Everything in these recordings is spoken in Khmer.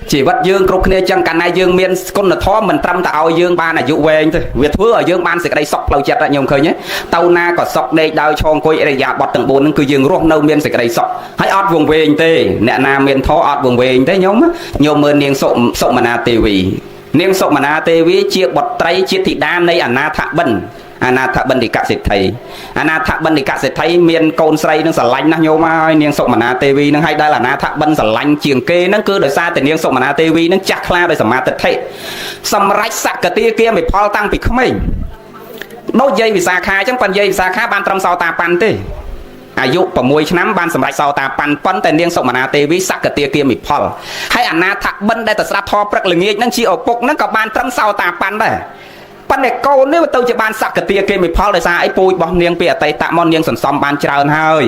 chỉ vật dương cục kia chẳng cả này dương miên con là thó mình trăm tạo dương ban là dụ về thôi việc thưa ở dương ban sẽ đây sọc lâu chặt lại nhiều khơi nhé tàu na có sọc đây đau cho coi đây giả bọt tầng 4 cứ dương ruộng nâu miên sẽ đây sọc hãy ọt vùng về tê nè na miên thó ọt vùng về thế nhóm nhiều mơn niềng sộm sộm mà na tê vì niềng sộm mà na tê vì chia bọt tây chia thịt đan đây na thạ bẩn na thạ bẩn thì cả sẽ thấy na thạ bẩn thì cả sẽ thấy miên côn say nó sờ lạnh nó nhôm ai niềng sộm mà na tê vì nó hay đây là na thạ bẩn sờ lạnh chiềng kê nó cứ đời xa từ niềng sộm mà na tê vì nó chắc la đời sờ ma tật thế sầm rách sạc cái tia kia mày phao tăng bị không mình đôi dây vì xa khai chẳng phần dây vì xa khai ban trăm sau ta pan têอายุประมวยชั้นบ้านสมัยสาวตาปันปั้นแต่เนียงสมนาเตวิสักกะเตียเกียมิพอลให้อนาถักบันได้แต่สลับทอปรักเหลืองเงี้ยนั่งชีออกปกนั่งกับบ้านตั้งสาวตาปันได้ปันเด็กโกนนี่ว่าตัวจะบ้านสักกะเตียเกียมิพอลเลยซาไอ้ปุยบอกเนียงเปียไตตะมอนเนียงสันซอมบ้านเจริญเฮ้ย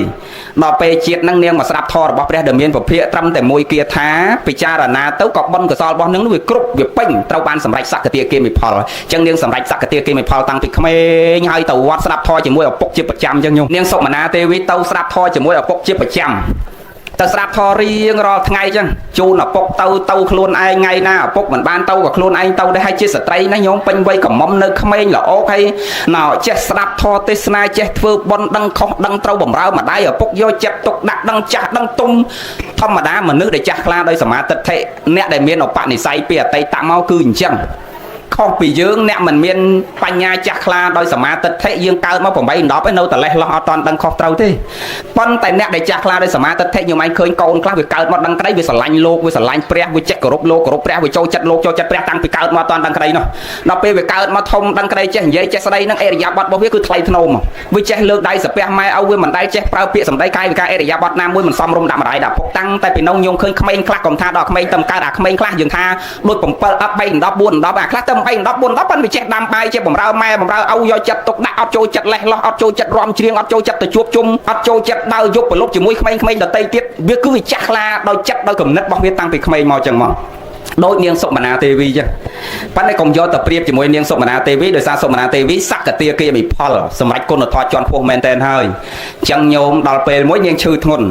ดอกเปเจียดนั่งเนียงมาสลับทอบอกเรียเดมีนผมเพียตั้มแต่มวยเกียร์ท้าไปจารณาเต้ากบบนกับซอลบอลนึงด้วยกรุ๊ปด้วยปิ้งเต้าบ้านสมัยสักกะเตียเกียมิพอลจังเนียงสมัยสักกะเตียเกียมิพอลตั้งปีเขมรให้ตัววัดสลับทอจะมวยออกปกจีประจำจังยงเนียงสมนาเตวิเต้าสลับทอจะมวยออกปกจีประจำแต่สลับทอเรียงรอไงจังจูนปกเต้าคลุนไอไงนะปกเหมือนบ้านเต้ากับคลุนไอเต้าได้ให้เจสตรีนะโยมเป็นไว้กับมอมเนื้อเขมรหรอโอเคน่าเจสลับทอเตสนาเจสเฟอร์บอลดังของดังเต้าบ่มเรามาได้ปกโยเจ็บตกดักดังจักดังตุ้มธรรมดาเหมือนนึกได้จักลาได้สมาร์ทเทเนี่ยได้เมียนออกปะในไซเปียไตตะเมาคือจังข้อปียืงเนี่ยมันเมียนปัญญาจักลาโดยสมาร์ทเทยืงเกิดมาผมไปอินดอไปโน่แต่เล่ล้อตอนดังคอเต้าที่ปั้นแต่เนี่ยได้จักลาโดยสมาร์ทเทยังไม่เคยโกนคลาไปเกิดมาดังไกลไปสลายโลกไปสลายเปรี้ยไปเจ็กกรบโลกกรบเปรี้ยไปโจจัดโลกโจจัดเปรี้ยตั้งไปเกิดมาตอนดังไกลเนาะเราไปเกิดมาทมดังไกลเจ๊เย่เจ๊สไลนั่งเอริยาบัดบ่เพื่อคือไทยธนมวิเจ๊เลือกได้สเปียไม่เอาเว้มันได้เจ๊เปล่าเปียสำได้ไกลไปการเอริยาบัดน้ำเว้มันซ้อมรมดำอะไรดับพกตั้งแต่เป็นน้องยงเคยเขมรคลาของท่าดอกเขมรตำการดักเขมรคลาอย่างท่าโดยผมเปิดอัพไปดับบุญดับคลาเติมไปดับบุญดับปั้นไปเจ๊ดำไปเจ๊ผมเราแม่ผมเราเอาโยจัดตกดักเอาโจจัดแหลกล้อเอาโจจัดรอมเชียงเอาโจจัดตะจวบจุ่มเอาโจจัดดาวยกไปลบจมูกเขมรเดตเตี้ยเบี้ยคือวิจักลาโดยจัดโดยกลุ่มนัดบอกเบี้ยตั้งไปเขมรมอจังมอโดยเนียงสมนาเทวีจ้ะปั้นในกองโยตะเปรียบจมูกเนียงสมนาเทวีโดยสารสมนาเทวีสักกะเตียเกียมีพอลสมัยคนทอจอนพวกแมนเทนเฮยจังโยมดอลเปรมวยเนียงชื่อทน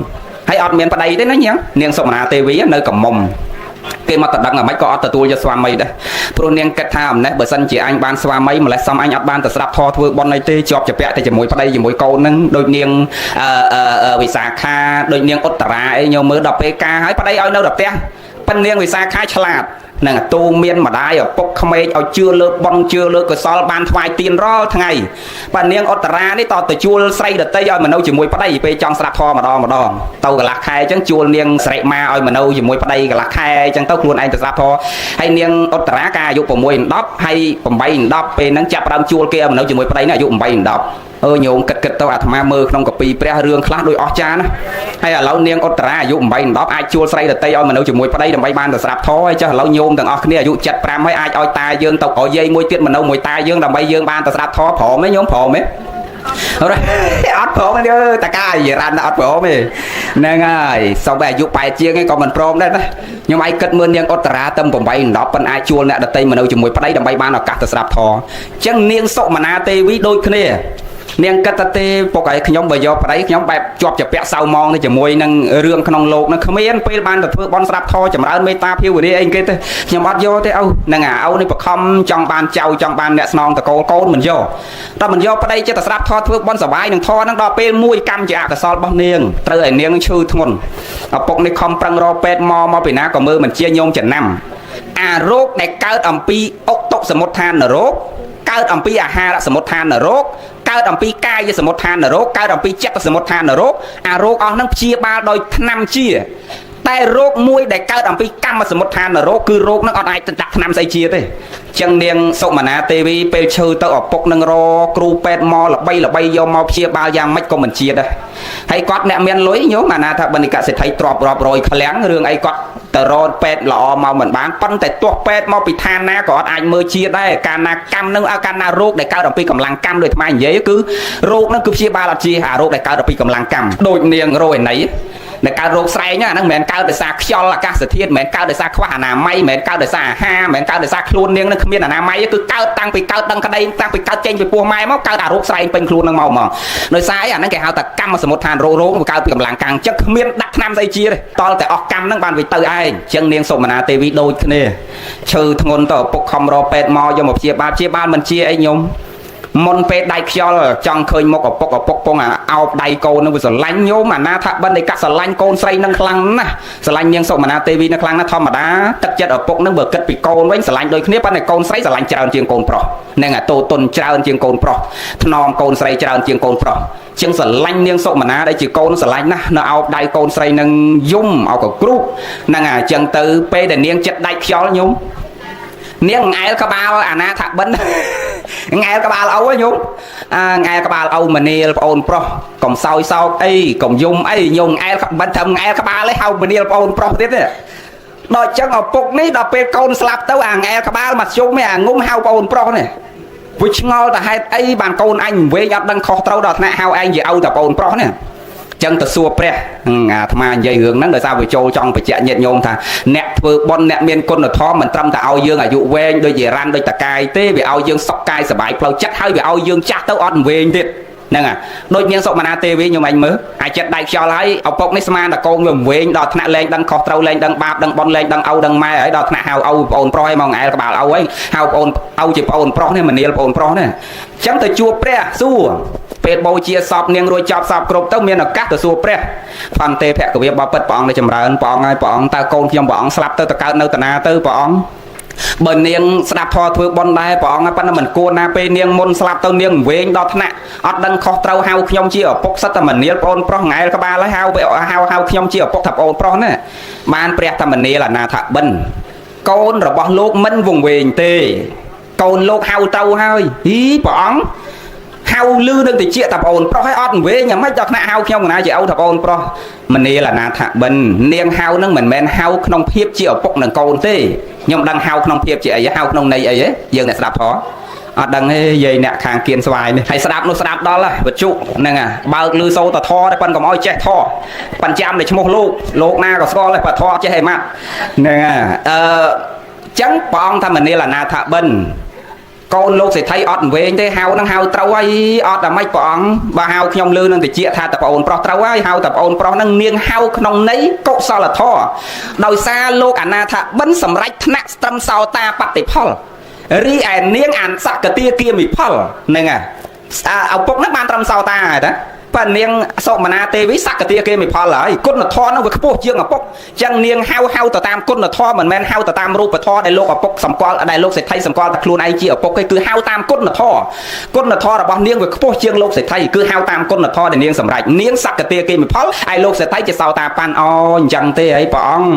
ให้อดเมียนประเดี๋ยวได้นะเนียงสมนาเทวีในกับมอมเกี่ยมาตัดดังไม่ก็อัตตัวจะสวามีได้โปรเนียงกระทำเนี่ยเบอร์สันจีอันบานสวามีมาแล้วซ้ำอันอัดบานแต่สลับทอทัวบอลในเตะจอบจะแปะแต่จะมวยประเดี๋ยวมวยโกนึงโดยเนียงวิสาขาโดยเนียงอุตราไอโยมือดับเปกาให้ประเดี๋ยวเอาเนื้อดับเตะเป็นเนียงวิสาขาฉลาดนั่งตูเมียนมาได้ปกขมายเอาเชื่อเลือกบอลเชื่อเลือกก็ซอลบานทวายตีนรอทั้งไงปนเนียงอัตรานี่ต่อแต่จูลใส่เด็ดเตยเอามันเอาจมูกปะได้ไปจองสลับทอมาดองเต้ากับหลักแค่จังจูลเนียงใส่มาเอามันเอาจมูกปะได้กับหลักแค่จังเต้าครูนไอ้แต่สลับทอให้เนียงอัตรากาอยู่ผมมวยดับให้ผมใบดับเป็นนังจับรำจูลเกมันเอาจมูกปะได้เนี่ยอยู่ผมใบดับโยมกัดเต้าอาตมาเมื่อขนมกับปีเปรี้ยเรื่องคลาดโดยอจานะให้เราเนียงอัตราอยู่ผมใบดับไอ้จูลใส่เด็ดเตยเอามันเอาจมูกปะได้ทำใบบานแต่สลับทอให้เจ้าเราโยมต่างออกเนี่ยอยู่จัดปรามให้อายเอาตายยืงตกเอาเย่มวยเตี้ยมันเอามวยตายยืงทำใบยืงบานแต่สลับทอผอมไหมโยมผอมไหมเอาเลยอัดผอมเยอะตะกายอย่ารันอัดผอมเลยนั่งไงสองแบบยุไปเชียงไงก็มันพร้อมได้นะยังไงกัดมือยังอัตราเติมผมใบดับเป็นไอจูนเนี่ยเด็ดเตยมันเอาจมูกปะได้ทำใบบานออกกัดแต่สลับทอจังเนียงโซมานาเตวิโดยเคลียเนียงกัตเตปกไอ้ขยมใบยอไปขยมแบบจอบจะเปะเสามองในจมูกนั่งเรื่องขนมโลกนั่งเขมรไปบ้านแต่เพื่อบอลสลับทอจำร้านเมตาพิวนี่เองก็ขยมบัดโยเตเอานั่งเอาในประคำจังบานเจ้าจังบานเนี่ยสนองตะโกนเหมือนโยแต่มันโยไปได้จะแต่สลับทอเพื่อบอลสบายนั่งทอนั่งดอเป็นมวยกำจะแต่ซอลบ้านเนียงเตยเนียงชื่อทั้งหมดเอาปกในคอมปรังรอเป็ดมอไปนะกับมือมันเชี่ยโยงจะนำโรคในเกิดอัมพีอกตกสมุทฐานโรคเกิดอัมพีอาหารสมุทฐานโรคเกิดอัมพีกายสมุทฐานโรคเกิดอัมพีเจ็บสมุทฐานโรคโรคเอานั่งเชียบาโดยนำเชียแต่โรคมวยได้เกิดอัมพีกรรมสมุทฐานโรคคือโรคนั่งเอาไอ้ตักนำใส่เชียเลยจังเนียงสมนาเทวีเปชื่อตัวออกปกนังรอครูเป็ดมอละใบยอมเอาเชียบายังไม่ก็เหมือนเชียได้ให้ก๊อตเนี่ยเมียนลอยโยมมานาถ้าบรรยากาศเสร็จให้ตรอบรอบรอยแขลงเรื่องไอ้ก๊อตแต่รอเป็ดหล่อมาเหมือนบ้านปั้นแต่ตัวเป็ดมาปิดทานนะก็ไอ้เมื่อเชียได้การนากรรมนึงเอาการนาโรคได้เกิดอัมพีกำลังกรรมโดยทำไมเยอะคือโรคนั่นคือเชียบาละเชียหาโรคได้เกิดอัมพีกำลังกรรมโดยเนียงโรยไหน ដែលកើតរោគស្រែងហ្នឹងមិនមែនកើតដោយសារខ្យល់អាកាសធាតុមិនមែនកើតដោយសារខ្វះអនាម័យមិនមែនកើតដោយសារអាហារមិនមែនកើតដោយសារខ្លួននាងនឹងគ្មានអនាម័យគឺកើតតាំងពីកើតដឹងក្តីតាំងពីកើតចេញពីពោះម៉ែមកកើតអារោគស្រែងពេញខ្លួននឹងមកហ្មងដោយសារអាហ្នឹងគេហៅថាកម្មសមុទ្ឋានរោគកើតពីកម្លាំងកាំងចឹកគ្មានដាក់ថ្នាំស្អីជាទេតលតែអស់កម្មហ្នឹងបានវាទៅឯងចឹងនាងសុមនាទេវីដូចគ្នាឈឺធ្ងន់ទៅឪពុកខំរកពេទ្យមកយកមកព្យាបាលមិនជាអីញោមមុនពេលដៃខ្យល់ចង់ឃើញមុខឪពុកពងអោបដៃកូននឹងវាស្រឡាញ់ញោមអាណាថាបិណ្ឌឯកាស្រឡាញ់កូនស្រីនឹងខ្លាំងណាស់ស្រឡាញ់នាងសុមនាទេវីនឹងខ្លាំងណាស់ធម្មតាទឹកចិត្តឪពុកនឹងបើគិតពីកូនវិញស្រឡាញ់ដូចគ្នាប៉ុន្តែកូនស្រីស្រឡាញ់ច្រើនជាងកូនប្រុសនឹងអាតូតុនច្រើនជាងកូនប្រុសថ្នមកូនស្រីច្រើនជាងកូនប្រុសជាងស្រឡាញ់នាងសុមនាដែលជាកូនស្រឡាញ់ណាស់នៅអោបដៃកូនស្រីនឹងយំអោកគ្រូហ្នឹងអាចឹងទៅពេលដែលនាងចិត្តដាច់ខ្យល់ញោមនាងងែលក្បាលអាណាថាបិណ្ឌងែលក្បាលឪញោមងែលក្បាលឪមនាលប្អូនប្រុសកុំសោយសោកអីកុំយំអីញោមងែលបិណ្ឌធ្វើងែលក្បាលឯងហៅមនាលប្អូនប្រុសទៀតទេដល់ចឹងឪពុកនេះដល់ពេលកូនស្លាប់ទៅអាងែលក្បាលមកជុំឯអាងុំហៅប្អូនប្រុសនេះវាឆ្ងល់តែហេតុអីបានកូនអញវែងអត់ដឹងខុសត្រូវដល់ថ្នាក់ហៅឯងជាឪតែប្អូនប្រុសនេះចឹងទៅសួរព្រះអាត្មានិយាយរឿងហ្នឹងដោយសារវាចូលចង់បញ្ជាក់ញាតិញោមថាអ្នកធ្វើបុណ្យអ្នកមានគុណធម៌មិនត្រឹមតែឲ្យយើងអាយុវែងដូចជារ៉ាន់ដូចតកាយទេវាឲ្យយើងសុខកាយសុបាយផ្លូវចិត្តហើយវាឲ្យយើងចាស់ទៅអត់វែងទៀតហ្នឹងហើយដូចនាងសុមនាទេវីញោមអញមើលអាចចិត្តដៃខ្យល់ហើយឪពុកនេះស្មានតែកូនវាវែងដល់ថ្នាក់លែងដឹងខុសត្រូវលែងដឹងបាបដឹងបុណ្យលែងដឹងឪដឹងម៉ែហើយដល់ថ្នាក់ហៅឪប្អូនប្រុសឲ្យមកងែលក្បាលឪហើយហៅប្អូនឪជាប្អូនប្រុសនេះមនាលប្អូនប្រុសនេះចឹងទៅជួបព្រះសួរពេលបូជាសពនាងរួចចប់សពគ្រប់ទៅមានឱកាសទៅសួរព្រះផន្តេភគវាបពិតព្រះអង្គនៅចម្រើនព្រះអង្គហើយព្រះអង្គតើកូនខ្ញុំព្រះអង្គស្លាប់ទៅកើតនៅតាណាទៅព្រះអង្គបើនាងស្ដាប់ធម៌ធ្វើបុណ្យដែរព្រះអង្គប៉ុន្តែមិនគួរណាពេលនាងមុនស្លាប់ទៅនាងវែងដល់ថ្នាក់អត់ដឹងខុសត្រូវហៅខ្ញុំជាឪពុកសិតតែមនាលប្អូនប្រុសងែលក្បាលហើយហៅខ្ញុំជាឪពុកថាប្អូនប្រុសណាបានព្រះថាមនាលអនាថបិណ្ឌកូនរបស់លោកមិនវង្វេងទេកូនលោកហៅទៅហើយព្រះអង្គហៅលឺនឹងតិចតែប្អូនប្រុសឲ្យអត់វែងយ៉ាងម៉េចដល់ថ្នាក់ហៅខ្ញុំកណាជាឪថាប្អូនប្រុសមនាលអនាថបិណ្ឌនាងហៅនឹងមិនមែនហៅក្នុងភាពជាឪពុកនឹងកូនទេខ្ញុំដឹងហៅក្នុងភាពជាអីហៅក្នុងន័យអីទេយើងអ្នកស្ដាប់ធម៌អត់ដឹងទេយាយអ្នកខាងគៀនស្វាយនេះហើយស្ដាប់នោះស្ដាប់ដល់វត្ថុហ្នឹងបើកលឺសូតធរតែប៉ុនកុំឲ្យចេះធរបញ្ចាំតែឈ្មោះលោកណាក៏ស្គាល់ដែរបើធរចេះអីម៉ាត់ហ្នឹងចឹងព្រះអង្គថាមនាលអនាថបិណ្ឌកូនលោកសេដ្ឋីអត់វែងទេហៅនឹងហៅត្រូវហើយអត់តែម៉េចព្រះអង្គបើហៅខ្ញុំលឺនឹងតិចថាតប្អូនប្រុសត្រូវហើយហៅតប្អូនប្រុសនឹងនាងហៅក្នុងន័យកុសលធម៌ដោយសារលោកអនាថបិណ្ឌសម្រេចថ្នាក់ត្រឹមសោតាបតិផលរីឯនាងអសកទាគាមិផលហ្នឹងហើយឪពុកហ្នឹងបានត្រឹមសោតាហើយតាប៉ានាងសុមនាទេវីសកទាគេមិនផលហើយគុណធម៌នោះវាខ្ពស់ជាងឪពុកចឹងនាងហៅទៅតាមគុណធម៌មិនមែនហៅទៅតាមរូបធម៌ដែលលោកឪពុកសម្គាល់ដែលលោកសេដ្ឋីសម្គាល់តែខ្លួនឯងជាឪពុកទេគឺហៅតាមគុណធម៌គុណធម៌របស់នាងវាខ្ពស់ជាងលោកសេដ្ឋីគឺហៅតាមគុណធម៌ដែលនាងសម្រេចនាងសកទាគេមិនផលហើយលោកសេដ្ឋីជាសោតាបានអូអញ្ចឹងទេអីព្រះអង្គ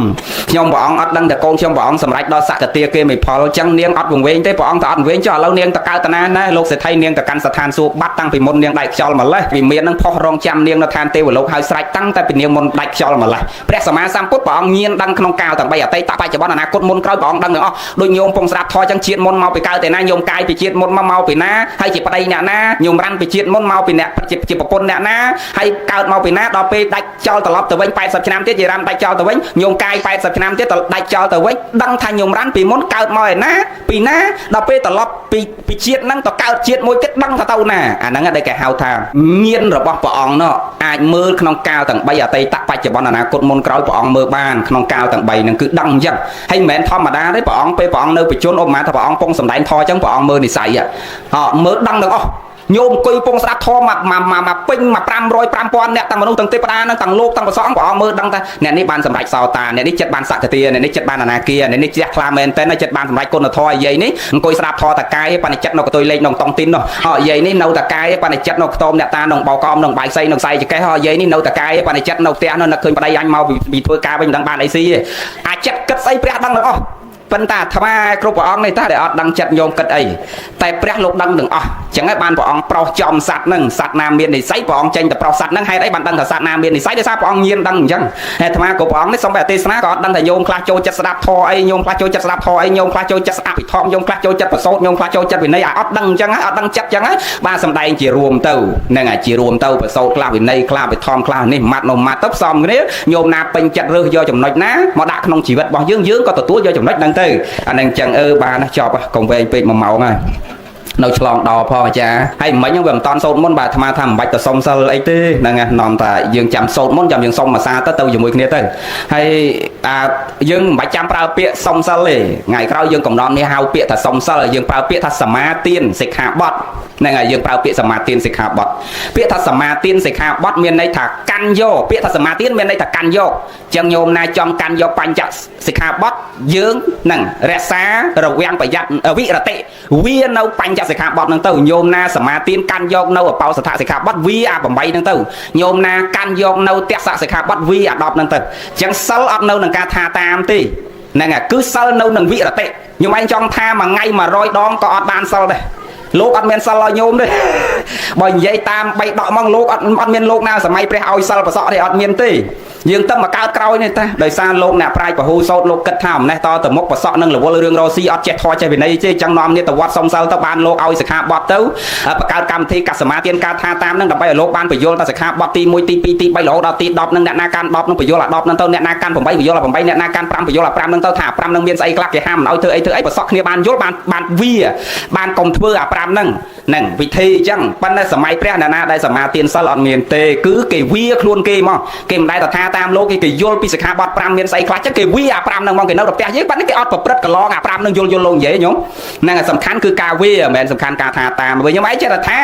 ខ្ញុំព្រះអង្គអត់ដឹងតែកូនខ្ញុំព្រះអង្គសម្រេចដល់សកទាគេមិនផលចឹងនាងអត់វង្វេងទេព្រះអង្គតែអត់វង្វេងចុះឥឡូវនាងទៅកើតតាណាលោកសេដ្ឋីនាងទៅកាន់ស្ថានសួគ៌បាត់តាំងពីមុននាងដៃខ្យល់ម្លេះវិមាននឹងផុសរងចាំនាងនៅឋានទេវលោកហើយស្រេចតាំងតែពីនាងមុនដាច់ខ្យល់ម្លេះព្រះសម្មាសម្ពុទ្ធព្រះអង្គញៀនដឹងក្នុងកាលទាំង3អតីតបច្ចុប្បន្នអនាគតមុនក្រោយព្រះអង្គដឹងទាំងអស់ដូចញោមពងស្ដាប់ធម៌ចឹងជាតិមុនមកពីកើតតែណាញោមកាយពីជាតិមុនមកពីណាហើយជាប្តីអ្នកណាញោមរ៉ាន់ពីជាតិមុនមកពីអ្នកជាប្រពន្ធអ្នកណាហើយកើតមកពីណាដល់ពេលដាច់ចោលត្រឡប់ទៅវិញ80ឆ្នាំទៀតជារ៉ាន់ដាច់ចោលទៅវិញញោមកាយ80ឆ្នាំទៀតដាច់ចោលទៅវិញដឹងថាញោមរ៉ាន់ពីមុនកើតមកឯណាពីណាដល់ពេលត្រឡប់ពីជាតិហ្នឹងទៅកើតជាតិមួយទៀតដឹងថាទៅណាអាហ្នឹងដែលគេហៅថាញៀនរបស់ព្រះអង្គនោះអាចមើលក្នុងកាលទាំង3អតីតបច្ចុប្បន្នអនាគតមុនក្រោយព្រះអង្គមើលបានក្នុងកាលទាំង3ហ្នឹងគឺដឹងអញ្ចឹងហើយមិនមែនធម្មតាទេព្រះអង្គពេលព្រះអង្គនៅបច្ចុប្បន្នឧបមាថាព្រះអង្គពងសម្ដែងធម៌អញ្ចឹងព្រះអង្គមើលនិស័យមើលដឹងទាំងអស់ញោមអង្គុយពងស្ដាប់ធម៌មកពេញមក500 5000អ្នកទាំងមនុស្សទាំងទេវតានិងទាំងលោកទាំងព្រះសង្ឃព្រះអង្គមើលដឹងថាអ្នកនេះបានសម្រេចសោតាអ្នកនេះចិត្តបានសក្តិអ្នកនេះចិត្តបានអនាគាអ្នកនេះជ្រះថ្លាមែនតើចិត្តបានសម្រេចគុណធម៌យាយនេះអង្គុយស្ដាប់ធម៌តកាយបនិចិត្តនៅកតុយលេខក្នុងតង់ទីននោះយាយនេះនៅតកាយបនិចិត្តនៅខ្ទមអ្នកតាក្នុងបោកមក្នុងបាយសីក្នុងខ្សែចកេះយាយនេះនៅតកាយបនិចិត្តនៅផ្ទះនោះនឹកឃើញប្តីអញមកពីធ្វើការវិញមិនដឹងបានអីស៊ីទេអាចចិត្តគិតស្អីព្រះដឹងទាំងអស់ ប៉ុន្តែអាត្មាគ្រប់ព្រះអង្គនេះតាដែលអត់ដឹងចិត្តញោមគិតអីតែព្រះលោកដឹងទាំងអស់ចឹងហើយបានព្រះអង្គប្រោសចំសัตว์ហ្នឹងសัตว์ណាមាននិស័យព្រះអង្គចេញទៅប្រោសសัตว์ហ្នឹងហេតុអីបានដឹងថាសัตว์ណាមាននិស័យដោយសារព្រះអង្គញៀនដឹងអញ្ចឹងហើយអាត្មាគ្រប់ព្រះអង្គនេះសូមបែរទេសនាក៏អត់ដឹងថាញោមខ្លះចូលចិត្តស្ដាប់ធម៌អីញោមខ្លះចូលចិត្តស្ដាប់ធម៌អីញោមខ្លះចូលចិត្តស្ដាប់ពិធមញោមខ្លះចូលចិត្តប្រសូតញោមខ្លះចូលចិត្តវិន័យអត់ដឹងអញ្ចឹងហើយអត់ដឹងចិត្តអញ្ចឹងហើយបានសម្ដែងជារួមទៅហ្នឹងហើយជារួមទៅប្រសូតខ្លះវិន័យខ្លះពិធមខ្លះនេះម៉ាត់នោះម៉ាត់ទៅផ្សំគ្នាញោមណាពេញចិត្តរើសយកចំណុចណាមកដាក់ក្នុងជីវិតរបស់យើងក៏ទទួលយកចំណុចហ្នឹងទៅអាហ្នឹងអញ្ចឹងបានចប់កុំវែងពេក1ម៉ោងហើយនៅឆ្លងដល់ផងអាចារ្យហើយមិញហ្នឹងវាមិនតាន់សូត្រមុនបាទអាត្មាថាមិនបាច់ទៅសុំសិលអីទេហ្នឹងណានាំតែយើងចាំសូត្រមុនចាំយើងសុំភាសាទៅជាមួយគ្នាទៅហើយយើងមិនបាច់ចាំប្រើពាក្យសុំសិលទេថ្ងៃក្រោយយើងកំណត់នេះហៅពាក្យថាសុំសិលយើងប្រើពាក្យថាសមាទានសិក្ខាបទហ្នឹងហើយយើងប្រើពាក្យសមាទានសិក្ខាបទពាក្យថាសមាទានសិក្ខាបទមានន័យថាកាន់យកពាក្យថាសមាទានមានន័យថាកាន់យកចឹងញោមណាចង់កាន់យកបញ្ចសិក្ខាបទយើងហ្នឹងរក្សារវាំងប្រយ័ត្នវិរតិវានៅបញ្ចសិក្ខាបទហ្នឹងទៅញោមណាសមាទានកាន់យកនៅអបោសថសិក្ខាបទវាអា8ហ្នឹងទៅញោមណាកាន់យកនៅទស្សសិក្ខាបទវាអា10ហ្នឹងទៅចឹងសិលអត់នៅនឹងការថាតាមទេហ្នឹងហើយគឺសិលនៅនឹងវិរតិញោមឯងចង់ថាមួយថ្ងៃ100ដងក៏អត់បានសិលដែរលោកអត់មានសិលឲ្យញោមទេបើនិយាយតាម3ដកមកលោកអត់មានលោកណាសម័យព្រះឲ្យសិលប្រសក់ទេអត់មានទេយើងទៅមកកើតក្រោយនេះតាដោយសារលោកអ្នកប្រាជ្ញពហុសោតលោកគិតថាអំណេះតទៅមុខប្រសក់នឹងរវល់រឿងរស៊ីអត់ចេះធម៌ចេះវិន័យទេចឹងនាំនេះទៅវត្តសុំសិលទៅបានលោកឲ្យសិក្ខាបទទៅបង្កើតកម្មវិធីកសមាទានការថាតាមនឹងដើម្បីឲ្យលោកបានបញ្យល់ថាសិក្ខាបទទី1ទី2ទី3រហូតដល់ទី10នឹងអ្នកណាកាន់10នឹងបញ្យល់អា10នឹងទៅអ្នកណាកាន់8បញ្យល់អា8អ្នកណាកាន់5បញ្យល់អា5នឹងទៅថា5នឹងមានស្អីខ្លះគេហាមមិនឲ្យធ្វើអីប្រសក់គ្នាបានយល់បានវាបានកុំធ្វើអា5នឹងវិធីអញ្ចឹងប៉ុន្តែសម័យព្រះអ្នកណាដែលសមាទានសិលអត់មានទេគឺគេវាខ្លួនគេមកគេមិនដែលថាតាមលោកគេយល់ពីសិក្ខាបទ5មានស្អីខ្លះចឹងគេវាអា5នឹងមកគេនៅដល់ផ្ទះយើងប៉ុន្តែគេអត់ប្រព្រឹត្តកន្លងអា5នឹងយល់លោកនិយាយញោមហ្នឹងហើយសំខាន់គឺការវាមិនមែនសំខាន់ការថាតាមវិញខ្ញុំឯងចេះតែថា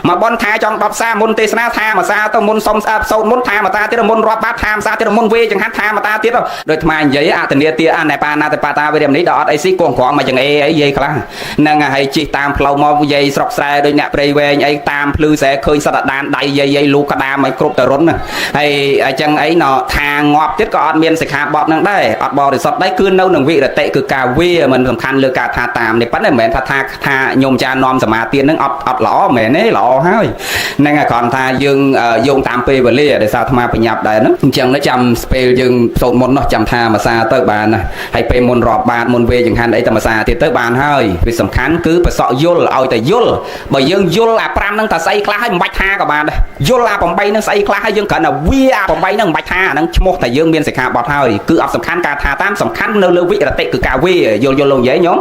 មកបនថាចង់10សារមុនទេសនាថាមួយសារទៅមុនសុំស្អើបសោតមុនថាមួយតាទៀតមុនរាប់បាតថាមួយសារទៀតមុនវេចង្ហាត់ថាមួយតាទៀតដូចថ្មនិយាយអតនីទាអនេបាណាតបាតាវិរិយនេះដល់អត់អីស៊ីគងក្រងមកចង្អេអីនិយាយខ្លះហ្នឹងហើយជិះតាមផ្លូវមកនិយាយស្រុកស្រែដូចអ្នកព្រៃវែងអីតាមភ្លឺស្រែឃើញសត្វដានដៃយាយលូកដាមឲ្យគ្រប់តរុនហើយអញ្ចឹងអីណថាងាប់ទៀតក៏អត់មានសិក្ខាបទនឹងដែរអត់បរិសុទ្ធដែរគឺនៅនឹងវិរតិគឺការវាមិនសំខាន់លើការថាតាមនេះប៉ុន្តែមិនមែនថាញោមចានាំសមាទាននឹងអត់ល្អមែនទេល្អហើយហ្នឹងហើយគ្រាន់ថាយើងយោងតាមពេលវេលាដោយសារអាត្មាបញ្ញាប់ដែរហ្នឹងអញ្ចឹងចាំពេលយើងសូត្រមុននោះចាំថាមួយសារទៅបានណាហើយពេលមុនរាប់បាតមុនវេចង្ហាន់អីតែមួយសារទៀតទៅបានហើយវាសំខាន់គឺប្រសក់យល់ឲ្យតែយល់បើយើងយល់អា5ហ្នឹងថាស្អីខ្លះហើយមិនបាច់ថាក៏បានដែរយល់អា8ហ្នឹងស្អីខ្លះហើយយើងគ្រាន់តែវាអា8ហ្នឹងមិនបាច់ថាអាហ្នឹងឈ្មោះតែយើងមានសិក្ខាបទហើយគឺអត់សំខាន់ការថាតាមសំខាន់នៅលើវិរតិគឺការវាយល់លោកនិយាយញោម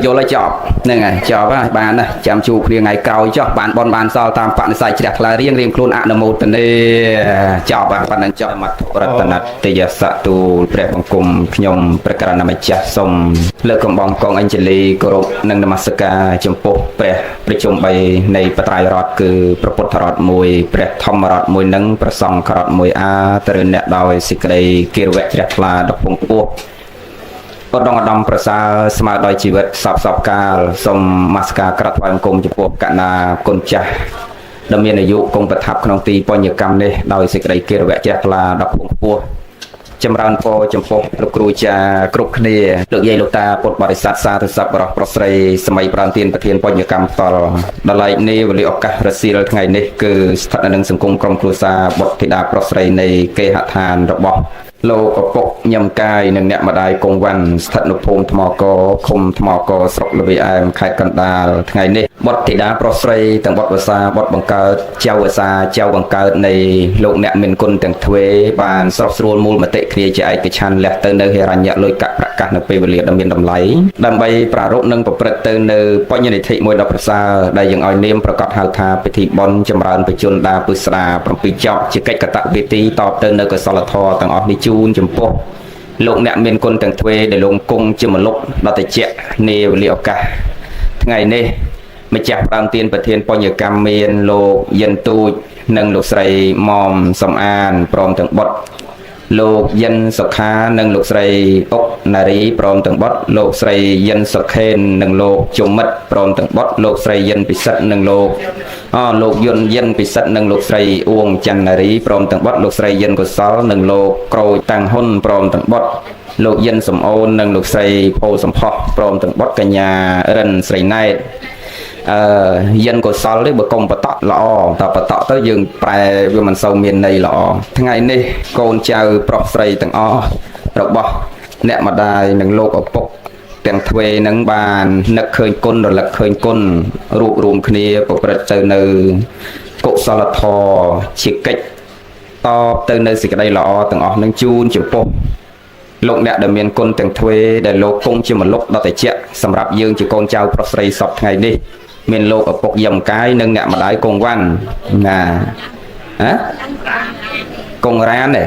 យល់ឲ្យចប់ហ្នឹងហើយចប់ហើយបានណាចាំជួបគ្នាថ្ងៃក្រោយចុះបានបនបានសល់តាមបនិស័យជ្រះថ្លារៀងខ្លួនអនុមោទនាចប់ហើយប៉ុណ្ណឹងចប់មត្ថរតនតយសទូលព្រះបង្គំខ្ញុំព្រះករណម្ចាស់សូមលើកកំបងកងអញ្ជលីគោរពនិងនមស្ការចំពោះព្រះប្រជុំ3នៃបត្រៃរដ្ឋគឺព្រះពុទ្ធរដ្ឋ1ព្រះធម្មរដ្ឋ1និងព្រះសង្ឃរដ្ឋ1អាទរអ្នកដោយសេចក្តីគិរវៈជ្រះថ្លាដ៏ពងពោះឧត្តមឧត្តមប្រសើរស្មើដោយជីវិតសពកាលសូមនមស្ការក្រាបថ្វាយបង្គំចំពោះកណាគុណចាស់ដែលមានអាយុគង់ប្រថាប់ក្នុងទីបញ្ញកម្មនេះដោយសេចក្តីគិរវៈជ្រះថ្លាដ៏ពងពោះចម្រើនពរចំពោះលោកគ្រូចាគ្រប់គ្នាលោកយាយលោកតាពុទ្ធបរិស័ទសាធុសពបរោះប្រុសស្រីសម័យប្រានទានប្រធានបញ្ញកម្មផ្ទាល់ដល់ឡែកនេះវេលាឱកាសរសៀលថ្ងៃនេះគឺស្ថិតនៅនឹងសង្គមក្រុមគ្រួសារបុត្រធីតាប្រុសស្រីនៃគេហដ្ឋានរបស់លោកឪពុកញឹមកាយនិងអ្នកម្ដាយគង់វ៉ាន់ស្ថិតនៅភូមិថ្មកឃុំថ្មកស្រុកលវីអែមខេត្តកណ្ដាលថ្ងៃនេះបុត្រធីតាប្រុសស្រីទាំងបុត្រវសាបុត្របង្កើតចៅវសាចៅបង្កើតនៃលោកអ្នកមានគុណទាំងទ្វេបានស្រុះស្រួលមូលមតិគ្នាជាឯកច្ឆន្ទលះទៅនៅហិរញ្ញលុយកៈប្រកាសនៅពេលវេលាដ៏មានតម្លៃដើម្បីប្រារព្ធនិងប្រព្រឹត្តទៅនៅបញ្ញនិធិមួយដ៏ប្រសើរដែលយើងឲ្យនាមប្រកាសហៅថាពិធីបុណ្យចម្រើនបជនដាពុស្ដា7ចកជាកិច្ចកតវេទីតបទៅនៅកុសលធម៌ទាំងអស់នេះជូនចំពោះលោកអ្នកមានគុណទាំងទ្វេដែលលោកគង់ជាមលុបដ៏តិចនាវេលាឱកាសថ្ងៃនេះម្ចាស់ផ្ដើមទានប្រធានបញ្ញកម្មមានលោកយិនទូចនិងលោកស្រីមុំសំអានព្រមទាំងបុត្រលោកយិនសុខានិងលោកស្រីអុកណារីព្រមទាំងបុត្រលោកស្រីយិនសុខេននិងលោកជុំមិត្តព្រមទាំងបុត្រលោកស្រីយិនពិសិដ្ឋនិងលោកយិនពិសិដ្ឋនិងលោកស្រីអួងច័ន្ទនារីព្រមទាំងបុត្រលោកស្រីយិនកុសលនិងលោកក្រូចតាំងហ៊ុនព្រមទាំងបុត្រ លោកយិនសំអូននិងលោកស្រីផូសំផុសព្រមទាំងបុត្រកញ្ញារិនស្រីណែតយិនកុសលទេបើកុំបតក់ល្អតបតក់ទៅយើងប្រែវាមិនសូវមានន័យល្អថ្ងៃនេះកូនចៅប្រុសស្រីទាំងអស់របស់អ្នកម្ដាយនិងលោកឪពុកទាំងទ្វេនឹងបាននឹកឃើញគុណរលឹកឃើញគុណរួបរวมគ្នាប្រព្រឹត្តទៅនៅកុសលធម៌ជាកិច្ចតបទៅនៅសេចក្តីល្អទាំងអស់នឹងជូនចំពោះលោកអ្នកដែលមានគុណទាំងទ្វេដែលលោកគង់ជាមលុបដតេជៈសម្រាប់យើងជាកូនចៅប្រុសស្រីសពថ្ងៃនេះមានលោកឪពុកយំកាយនិងអ្នកម្ដាយគង់វ៉ាន់ណាហ៎គង់រានទេ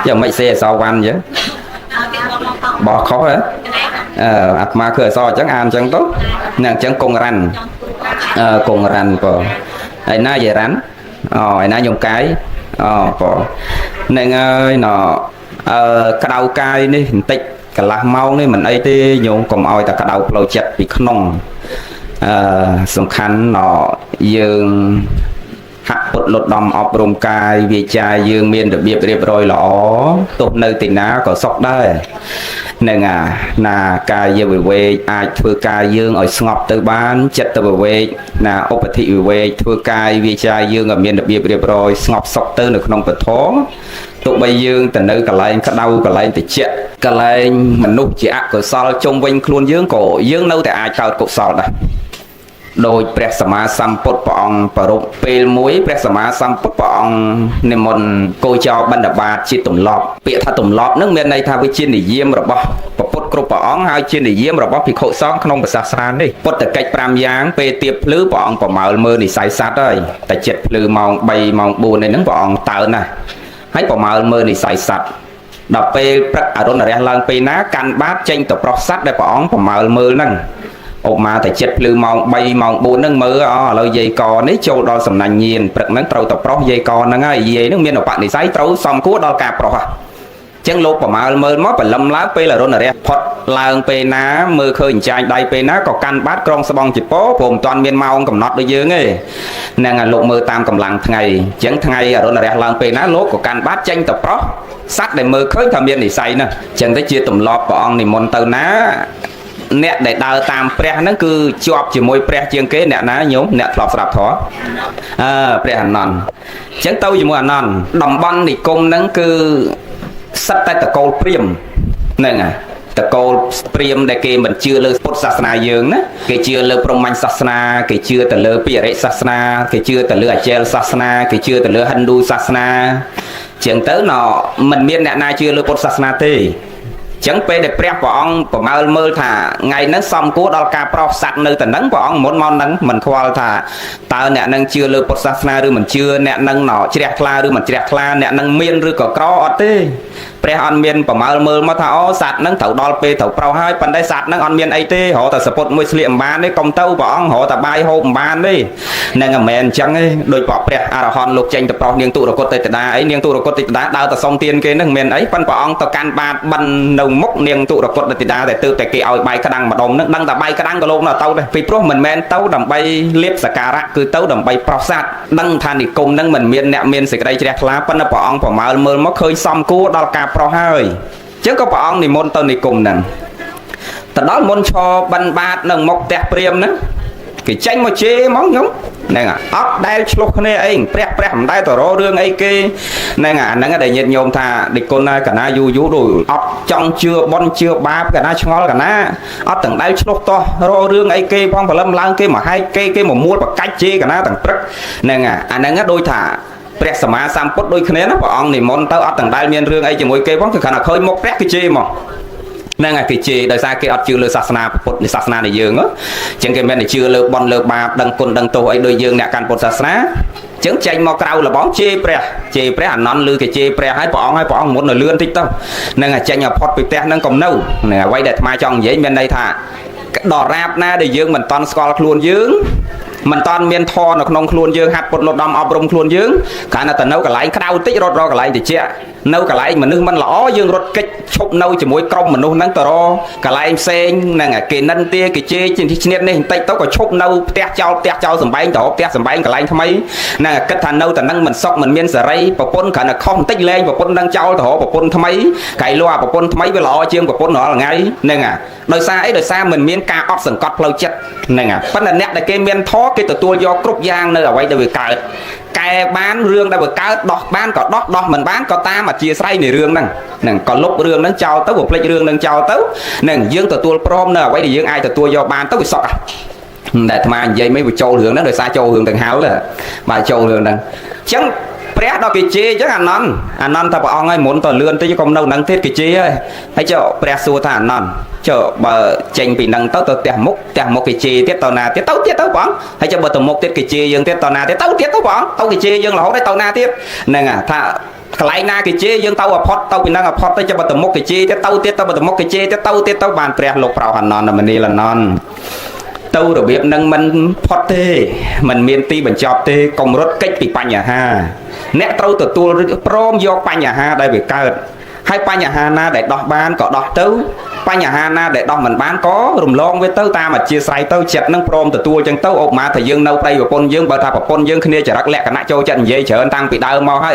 យ៉ាងម៉េចសេអសវ៉ាន់អញ្ចឹងបោះខុសហ៎អាត្មាគឺអសអញ្ចឹងអានអញ្ចឹងទៅណាអញ្ចឹងគង់រ៉ាន់គង់រ៉ាន់បើឯណាយាយរ៉ាន់ឯណាយំកាយបើនឹងហើយណក្តៅកាយនេះបន្តិចកន្លះម៉ោងនេះមិនអីទេញោមកុំឲ្យតែក្តៅផ្លូវចិត្តពីក្នុងសំខាន់យើងហាក់ពុតលត់ដំអប់រំកាយវាចាយើងមានរបៀបរៀបរយល្អទោះនៅទីណាក៏សុខដែរនឹងណាកាយវិវេកអាចធ្វើកាយយើងឲ្យស្ងប់ទៅបានចិត្តវិវេកណាឧបតិវិវេកធ្វើកាយវាចាយើងឲ្យមានរបៀបរៀបរយស្ងប់សុខទៅនៅក្នុងពធទោះបីយើងទៅនៅកន្លែងក្តៅកន្លែងតិចកន្លែងមនុស្សជាអកុសលជុំវិញខ្លួនយើងក៏យើងនៅតែអាចកើតកុសលដែរដោយព្រះសម្មាសម្ពុទ្ធព្រះអង្គប្រពពេលមួយព្រះសម្មាសម្ពុទ្ធព្រះអង្គនិមន្តគោចរបណ្ឌបាតជាទម្លាប់ពាក្យថាទម្លាប់នឹងមានន័យថាវាជានិយមរបស់ព្រះពុទ្ធគ្រប់ព្រះអង្គហើយជានិយមរបស់ភិក្ខុសង្ឃក្នុងសាសនានេះពុទ្ធកិច្ច5យ៉ាងពេលទៀបភ្លឺព្រះអង្គប្រមាលមើលនិស័យសត្វហើយតែចិត្តភ្លឺម៉ោង3ម៉ោង4នេះហ្នឹងព្រះអង្គតើណាស់ហើយប្រមាលមើលនិស័យសត្វដល់ពេលព្រឹកអរុណរះឡើងពេលណាកាន់បាតចេញទៅប្រុសសត្វដែលព្រះអង្គប្រមាលមើលហ្នឹងឧបមាតែចិត្តភ្លឺម៉ោង3ម៉ោង4ហ្នឹងមើលឥឡូវយាយកនេះចូលដល់សំណាញ់ញៀនព្រឹកហ្នឹងត្រូវតែប្រុសយាយកហ្នឹងហើយយាយហ្នឹងមានឧបនិស្ស័យត្រូវសមគួរដល់ការប្រុសហ្នឹងអញ្ចឹងលោកប្រមាលមើលមកបលឹមឡើងពេលអរុណរះផុតឡើងពេលណាមើលឃើញចាញ់ដៃពេលណាក៏កាន់បាតក្រុងស្បង់ជាពោព្រមមិនទាន់មានម៉ោងកំណត់ដូចយើងទេហ្នឹងហើយលោកមើលតាមកម្លាំងថ្ងៃអញ្ចឹងថ្ងៃអរុណរះឡើងពេលណាលោកក៏កាន់បាតចេញទៅប្រុសសត្វដែលមើលឃើញថាមាននិស្ស័យណាអញ្ចឹងទៅជាទម្លាប់ព្រះអង្គនិមន្តទៅណាអ្នកដែលដើរតាមព្រះហ្នឹងគឺជាប់ជាមួយព្រះជាងគេអ្នកណាញោមអ្នកធ្លាប់ស្ដាប់ធម៌ព្រះអានន្ទអញ្ចឹងទៅជាមួយអានន្ទតំបន់និគមហ្នឹងគឺសិតតែតកូលព្រាហ្មណ៍ហ្នឹងតកូលព្រាហ្មណ៍ដែលគេមិនជឿលើពុទ្ធសាសនាយើងណាគេជឿលើព្រហ្មញ្ញសាសនាគេជឿទៅលើពិរិយសាសនាគេជឿទៅលើអចេលសាសនាគេជឿទៅលើហិណ្ឌូសាសនាអញ្ចឹងទៅមិនមានអ្នកណាជឿលើពុទ្ធសាសនាទេចឹងពេលដែលព្រះអង្គប្រមាលមើលថាថ្ងៃហ្នឹងសំគួរដល់ការប្រោសសัตว์នៅតែហ្នឹងព្រះអង្គមុនមកហ្នឹងមិនខ្វល់ថាតើអ្នកហ្នឹងជឿលើពុទ្ធសាសនាឬមិនជឿអ្នកហ្នឹងជ្រះថ្លាឬមិនជ្រះថ្លាអ្នកហ្នឹងមានឬក៏ក្រអត់ទេព្រះអត់មានប្រមាលមើលមកថាអូសัตว์ហ្នឹងត្រូវដល់ពេលត្រូវប្រោសហើយប៉ុន្តែសัตว์ហ្នឹងអត់មានអីទេរហូតតែសពុតមួយស្លៀកអំបានទេកុំទៅព្រះអង្គរហូតតែបាយហូបអំបានទេហ្នឹងមិនមែនអញ្ចឹងទេដោយព្រះអរហន្តលោកចេញទៅប្រោសនាងទុរគតទេវតាអីនាងទុរគតទេវតាដើរទៅសុំទានគេហ្នឹងមិនមែនអីប៉ុន្តែព្រះអង្គទៅកាន់បាតបិណ្ឌនៅមុខនាងទុរគតទេវតាតែទើបតែគេឲ្យបាយក្តាំងម្ដុំហ្នឹងដឹងតែបាយក្តាំងក៏លោកនៅទៅដែរពីព្រោះមិនមែនទៅដើម្បីលៀបសក្ការៈគឺទៅដើម្បីប្រោសសัตว์ដឹងថានិគមហ្នឹងមិនមានអ្នកមានសេចក្តីជ្រះថ្លាប៉ុន្តែព្រះអង្គប្រមាលមើលមកឃើញសំគួរដល់ការប្រោសហើយអញ្ចឹងក៏ព្រះអង្គនិមន្តទៅនិគមហ្នឹងទៅដល់មុនឈរបិណ្ឌបាតនៅមុខផ្ទះព្រាហ្មណ៍ហ្នឹងគេចេញមកជេរហ្មងខ្ញុំហ្នឹងអត់ដែលឆ្លុះគ្នាអីព្រះមិនដែលទៅរករឿងអីគេហ្នឹងអាហ្នឹងដែលញាតិញោមថាដឹកគុណកណាយូរដូចអត់ចង់ជឿបន់ជឿបាបកណាឆ្ងល់កណាអត់ទាំងដែលឆ្លុះតោះរករឿងអីគេផងព្រលឹមឡើងគេមកហែកគេមកមួលបកាច់ជេរកណាទាំងព្រឹកហ្នឹងអាហ្នឹងដូចថាព្រះសម្មាសម្ពុទ្ធដូចគ្នាណាព្រះអង្គនិមន្តទៅអត់ទាំងដែលមានរឿងអីជាមួយគេផងគឺគ្រាន់តែឃើញមុខព្រះគេជេរមកហ្នឹងហើយគេជេរដោយសារគេអត់ជឿលើសាសនាពុទ្ធនៃសាសនានៃយើងអញ្ចឹងគេមិនជឿលើបន់លើបាបដឹងគុណដឹងទោសអីដូចយើងអ្នកកាន់ពុទ្ធសាសនាអញ្ចឹងចេញមកក្រៅលបងជេរព្រះអានន្ទឮគេជេរព្រះហើយព្រះអង្គមុននៅលឿនតិចទៅហ្នឹងហើយចេញឲ្យផុតពីផ្ទះហ្នឹងកុំនៅហ្នឹងអ្វីដែលអាត្មាចង់និយាយមានន័យថាដរាបណាដែលយើងមិនតន់ស្គាល់ខ្លួនយើង មិនតាន់មានធរនៅក្នុងខ្លួនយើងហាត់ពុតលត់ដំអប់រំខ្លួនយើងគ្រាន់តែទៅនៅកន្លែងក្តៅតិចរត់រកកន្លែងតិចនៅកន្លែងមនុស្សមិនល្អយើងរត់កិច្ចឈប់នៅជាមួយក្រុមមនុស្សហ្នឹងទៅរកន្លែងផ្សេងហ្នឹងគេនិនទាគេជេរឈ្នះនេះបន្តិចទៅក៏ឈប់នៅផ្ទះចោលសំបែងទៅផ្ទះសំបែងកន្លែងថ្មីហ្នឹងគិតថានៅតែនឹងមិនសុខមិនមានសេរីប្រពន្ធគ្រាន់តែខុសបន្តិចលែងប្រពន្ធនឹងចោលទៅរកប្រពន្ធថ្មីកែលួប្រពន្ធថ្មីវាល្អជាងប្រពន្ធរាល់ថ្ងៃហ្នឹងដោយសារអីដោយសារមិនមានការអត់សង្កត់ផ្លូវចិត្តហ្នឹងប៉ុន្តែអ្នកដែលគេមានធម៌គេទទួលយកគ្រប់យ៉ាងនៅអ្វីដែលវាកើតកែបានរឿងដែលវាកើតដោះបានក៏ដោះមិនបានក៏តាមអធិស្ឋាននៃរឿងហ្នឹងក៏លុបរឿងហ្នឹងចោលទៅបំភ្លេចរឿងហ្នឹងចោលទៅហ្នឹងយើងទទួលព្រមនៅអ្វីដែលយើងអាចទទួលយកបានទៅវាសុខតែអាត្មានិយាយមិនវាចូលរឿងហ្នឹងដោយសារចូលរឿងទាំងហៅបាទចូលរឿងហ្នឹងអញ្ចឹងព្រះដល់គេជេរអញ្ចឹងអានន្តថាព្រះអង្គឲ្យមុនទៅលឿនតិចកុំនៅហ្នឹងទៀតគេជេរហើយចុះព្រះសួរថាអានន្តចុះបើចេញពីហ្នឹងទៅផ្ទះមុខគេជេរទៀតតណាទៀតទៅព្រះអង្គហើយចុះបើទៅមុខទៀតគេជេរយើងទៀតតណាទៀតទៅព្រះអង្គទៅគេជេរយើងរហូតដល់ទៅណាទៀតហ្នឹងថាកន្លែងណាគេជេរយើងទៅអផុតទៅពីហ្នឹងអផុតទៅចុះបើទៅមុខគេជេរទៀតទៅបើទៅមុខគេជេរទៀតទៅបានព្រះលោកប្រោសអានន្តមនីលអានន្តទៅរបៀបនឹងមិនផុតទេមិនមានទីបញ្ចប់ទេកុំរត់គេចពីបញ្ហាអ្នកត្រូវទទួលព្រមយកបញ្ហាដែលវាកើតហើយបញ្ហាណាដែលដោះបានក៏ដោះទៅបញ្ហាណាដែលដោះមិនបានក៏រំលងវាទៅតាមអធិស្ឋានទៅចិត្តនឹងព្រមទទួលចឹងទៅឧបមាថាយើងនៅប្តីប្រពន្ធយើងបើថាប្រពន្ធយើងគ្នាចរិតលក្ខណៈចូលចិត្តនិយាយច្រើនតាំងពីដើមមកហើយ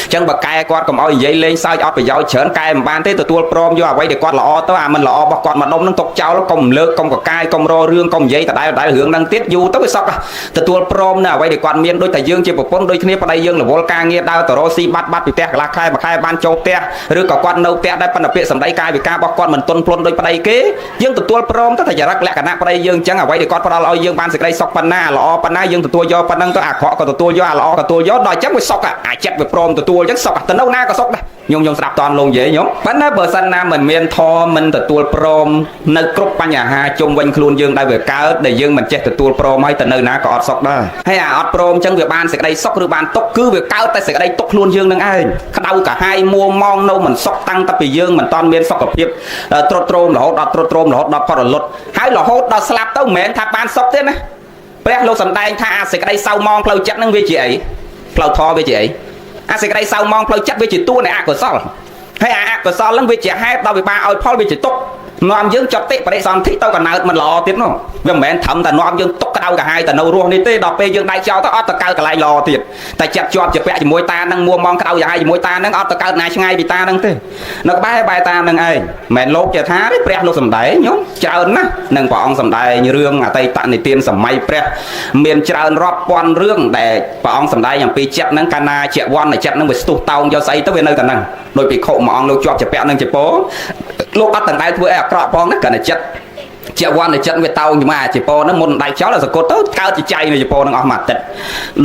ចឹងបើកែគាត់កុំឲ្យនិយាយលេងសើចអត់ប្រយោជន៍ច្រើនកែមិនបានទេទទួលព្រមយកអ្វីដែលគាត់ល្អទៅអាមិនល្អរបស់គាត់មកដុំនឹងຕົកចោលកុំលើកកុំកកាយកុំររឿងកុំនិយាយដដែលរឿងហ្នឹងទៀតយូរទៅវាសក់ទទួលព្រមនៅអ្វីដែលគាត់មានដូចតែយើងជាប្រពន្ធដូចគ្នាប្តីយើងរវល់ការងារដើរទៅរកស៊ីបាត់ពីផ្ទះកន្លះខែមួយខែបានចូលផ្ទះឬក៏គាត់នៅផ្ទះដែរប៉ុន្តែពាក្យសម្ដីកាយវិការរបស់គាត់មិនទន់ភ្លន់ដូចប្តីគេយើងទទួលព្រមទៅតែចរិតលក្ខណៈប្តីយើងអញ្ចឹងអ្វីដែលគាត់ផ្ដល់ឲ្យយើងបានសេចក្តីសុខប៉ុណ្ណាល្អប៉ុណ្ណាយើងទទួលយកប៉ុណ្ណឹងទៅអាក្រក់ក៏ទទួលយកអាល្អក៏ទទួលយកដល់អញ្ចឹងវាសុខអាចិត្តវាព្រមទទួលអញ្ចឹងសុខទៅនៅណាក៏សុខដែរខ្ញុំស្ដាប់តនលោកនិយាយខ្ញុំប៉ុន្តែបើសិនណាមិនមានធម៌មិនទទួលព្រមនៅគ្រប់បញ្ហាជុំវិញខ្លួនយើងដែលវាកើតដែលយើងមិនចេះទទួលព្រមហើយទៅនៅណាក៏អត់សុខដែរហើយអាអត់ព្រមអញ្ចឹងវាបានសេចក្តីសុខឬបានទុក្ខគឺវាកើតតែសេចក្តីទុក្ខខ្លួនយើងនឹងឯងក្តៅកាហាយមួម៉ងនៅមិនសុខតាំងតែពីយើងមិនតាន់មានសុខភាពទ្រុឌទ្រោមរហូតដល់ទ្រុឌទ្រោមរហូតដល់ផុតរលត់ហើយរហូតដល់ស្លាប់ទៅមិនមែនថាបានសុខទេណាព្រះលោកសម្ដែងថាអាសេចក្តីសៅម៉ងផ្លូវចិត្តនឹងវាជាអីផ្លូវធម៌វាជាអីអាសេចក្តីសៅម៉ងផ្លូវចិត្តវាជាតួនៃអកុសលហើយអកុសលនឹងវាជាហេតុដល់វិបាកឲ្យផលវាជាទុក្ខនាំយើងចត់តិបរិសន្ធិទៅកណើតមិនល្អទៀតនោះវាមិនមែនត្រឹមតែនាំយើងទុកក្តៅកាហាយទៅនៅរស់នេះទេដល់ពេលយើងដៃចោលទៅអត់ទៅកើតកន្លែងល្អទៀតតែចិត្តជាប់ជាពាក់ជាមួយតានឹងមួម៉ងក្តៅកាហាយជាមួយតានឹងអត់ទៅកើតណាឆ្ងាយពីតានឹងទេនៅក្បែរបែរតានឹងឯងមិនលោកជាថាទេព្រះលោកសំដែងខ្ញុំច្រើនណាស់នឹងព្រះអង្គសំដែងរឿងអតីតនិទានសម័យព្រះមានច្រើនរាប់ពាន់រឿងដែលព្រះអង្គសំដែងអំពីចិត្តនឹងកាលណាជាវ័នចិត្តនឹងវាស្ទុះតោងយកស្អីទៅវានៅតែនឹងដោយពីខុមួយអង្គលោកជាប់ជាពាក់នឹងជាពោលោកអត់ទាំងដែរធ្វើអីអាក្រក់ផងណាកាន់តែចិត្តជាវ័នតែចិត្តវាតោងជាមួយអាជីពោហ្នឹងមុនដៃចោលឲ្យសកត់ទៅកើតជាចៃនៅជីពោហ្នឹងអស់មួយអាទិត្យ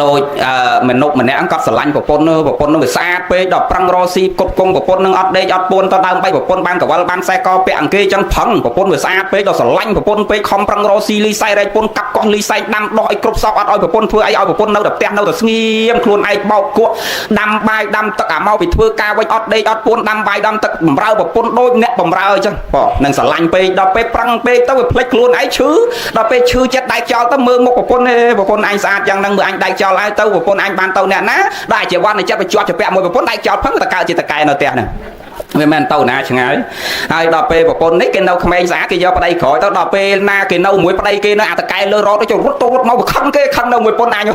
ដូចមនុស្សម្នាក់គាត់ស្រឡាញ់ប្រពន្ធនោះវាស្អាតពេកដល់ប្រឹងរកស៊ីគប់គង់ប្រពន្ធនឹងអត់ដេកអត់ពួនទៅដើមបីប្រពន្ធបានកវលបានខ្សែកពាក់អង្គគេចឹងផឹងប្រពន្ធវាស្អាតពេកដល់ស្រឡាញ់ប្រពន្ធពេកខំប្រឹងរកស៊ីលីសៃរែកពុនកាប់កោះលីសៃដាំដោះឲ្យគ្រប់សពអត់ឲ្យប្រពន្ធធ្វើអីឲ្យប្រពន្ធនៅតែផ្ទះនៅតែស្ងៀមខ្លួនឯងបោកគក់ដាំបាយដាំទឹកអាមកពីធ្វើការវិញអត់ដេកអត់ពួនដាំបាយដាំទឹកបំរើប្រពន្ធដូចអ្នកបំរើចឹងបងនឹងស្រឡាញ់ពេកដល់ពេលប្រឹងពេកទៅវាភ្លេចខ្លួនឯងឈឺដល់ពេលឈឺចិត្តដៃចោលទៅមើលមុខប្រពន្ធអញស្អាតយ៉ាងហ្នឹងមើលអញដៃចោលហើយទៅប្រពន្ធអញបានទៅអ្នកណាដែលជាវ័នចិត្តវាជាប់ជាពាក់មួយប្រពន្ធដៃចោលផឹងតែកើតជាតកែនៅផ្ទះហ្នឹងវាមិនទៅណាឆ្ងាយហើយដល់ពេលប្រពន្ធនេះគេនៅក្មេងស្អាតគេយកប្តីក្រោយទៅដល់ពេលណាគេនៅមួយប្តីគេនៅអាតកែលើរត់ទៅរត់មកខឹងគេខឹងនៅមួយប្រពន្ធអញ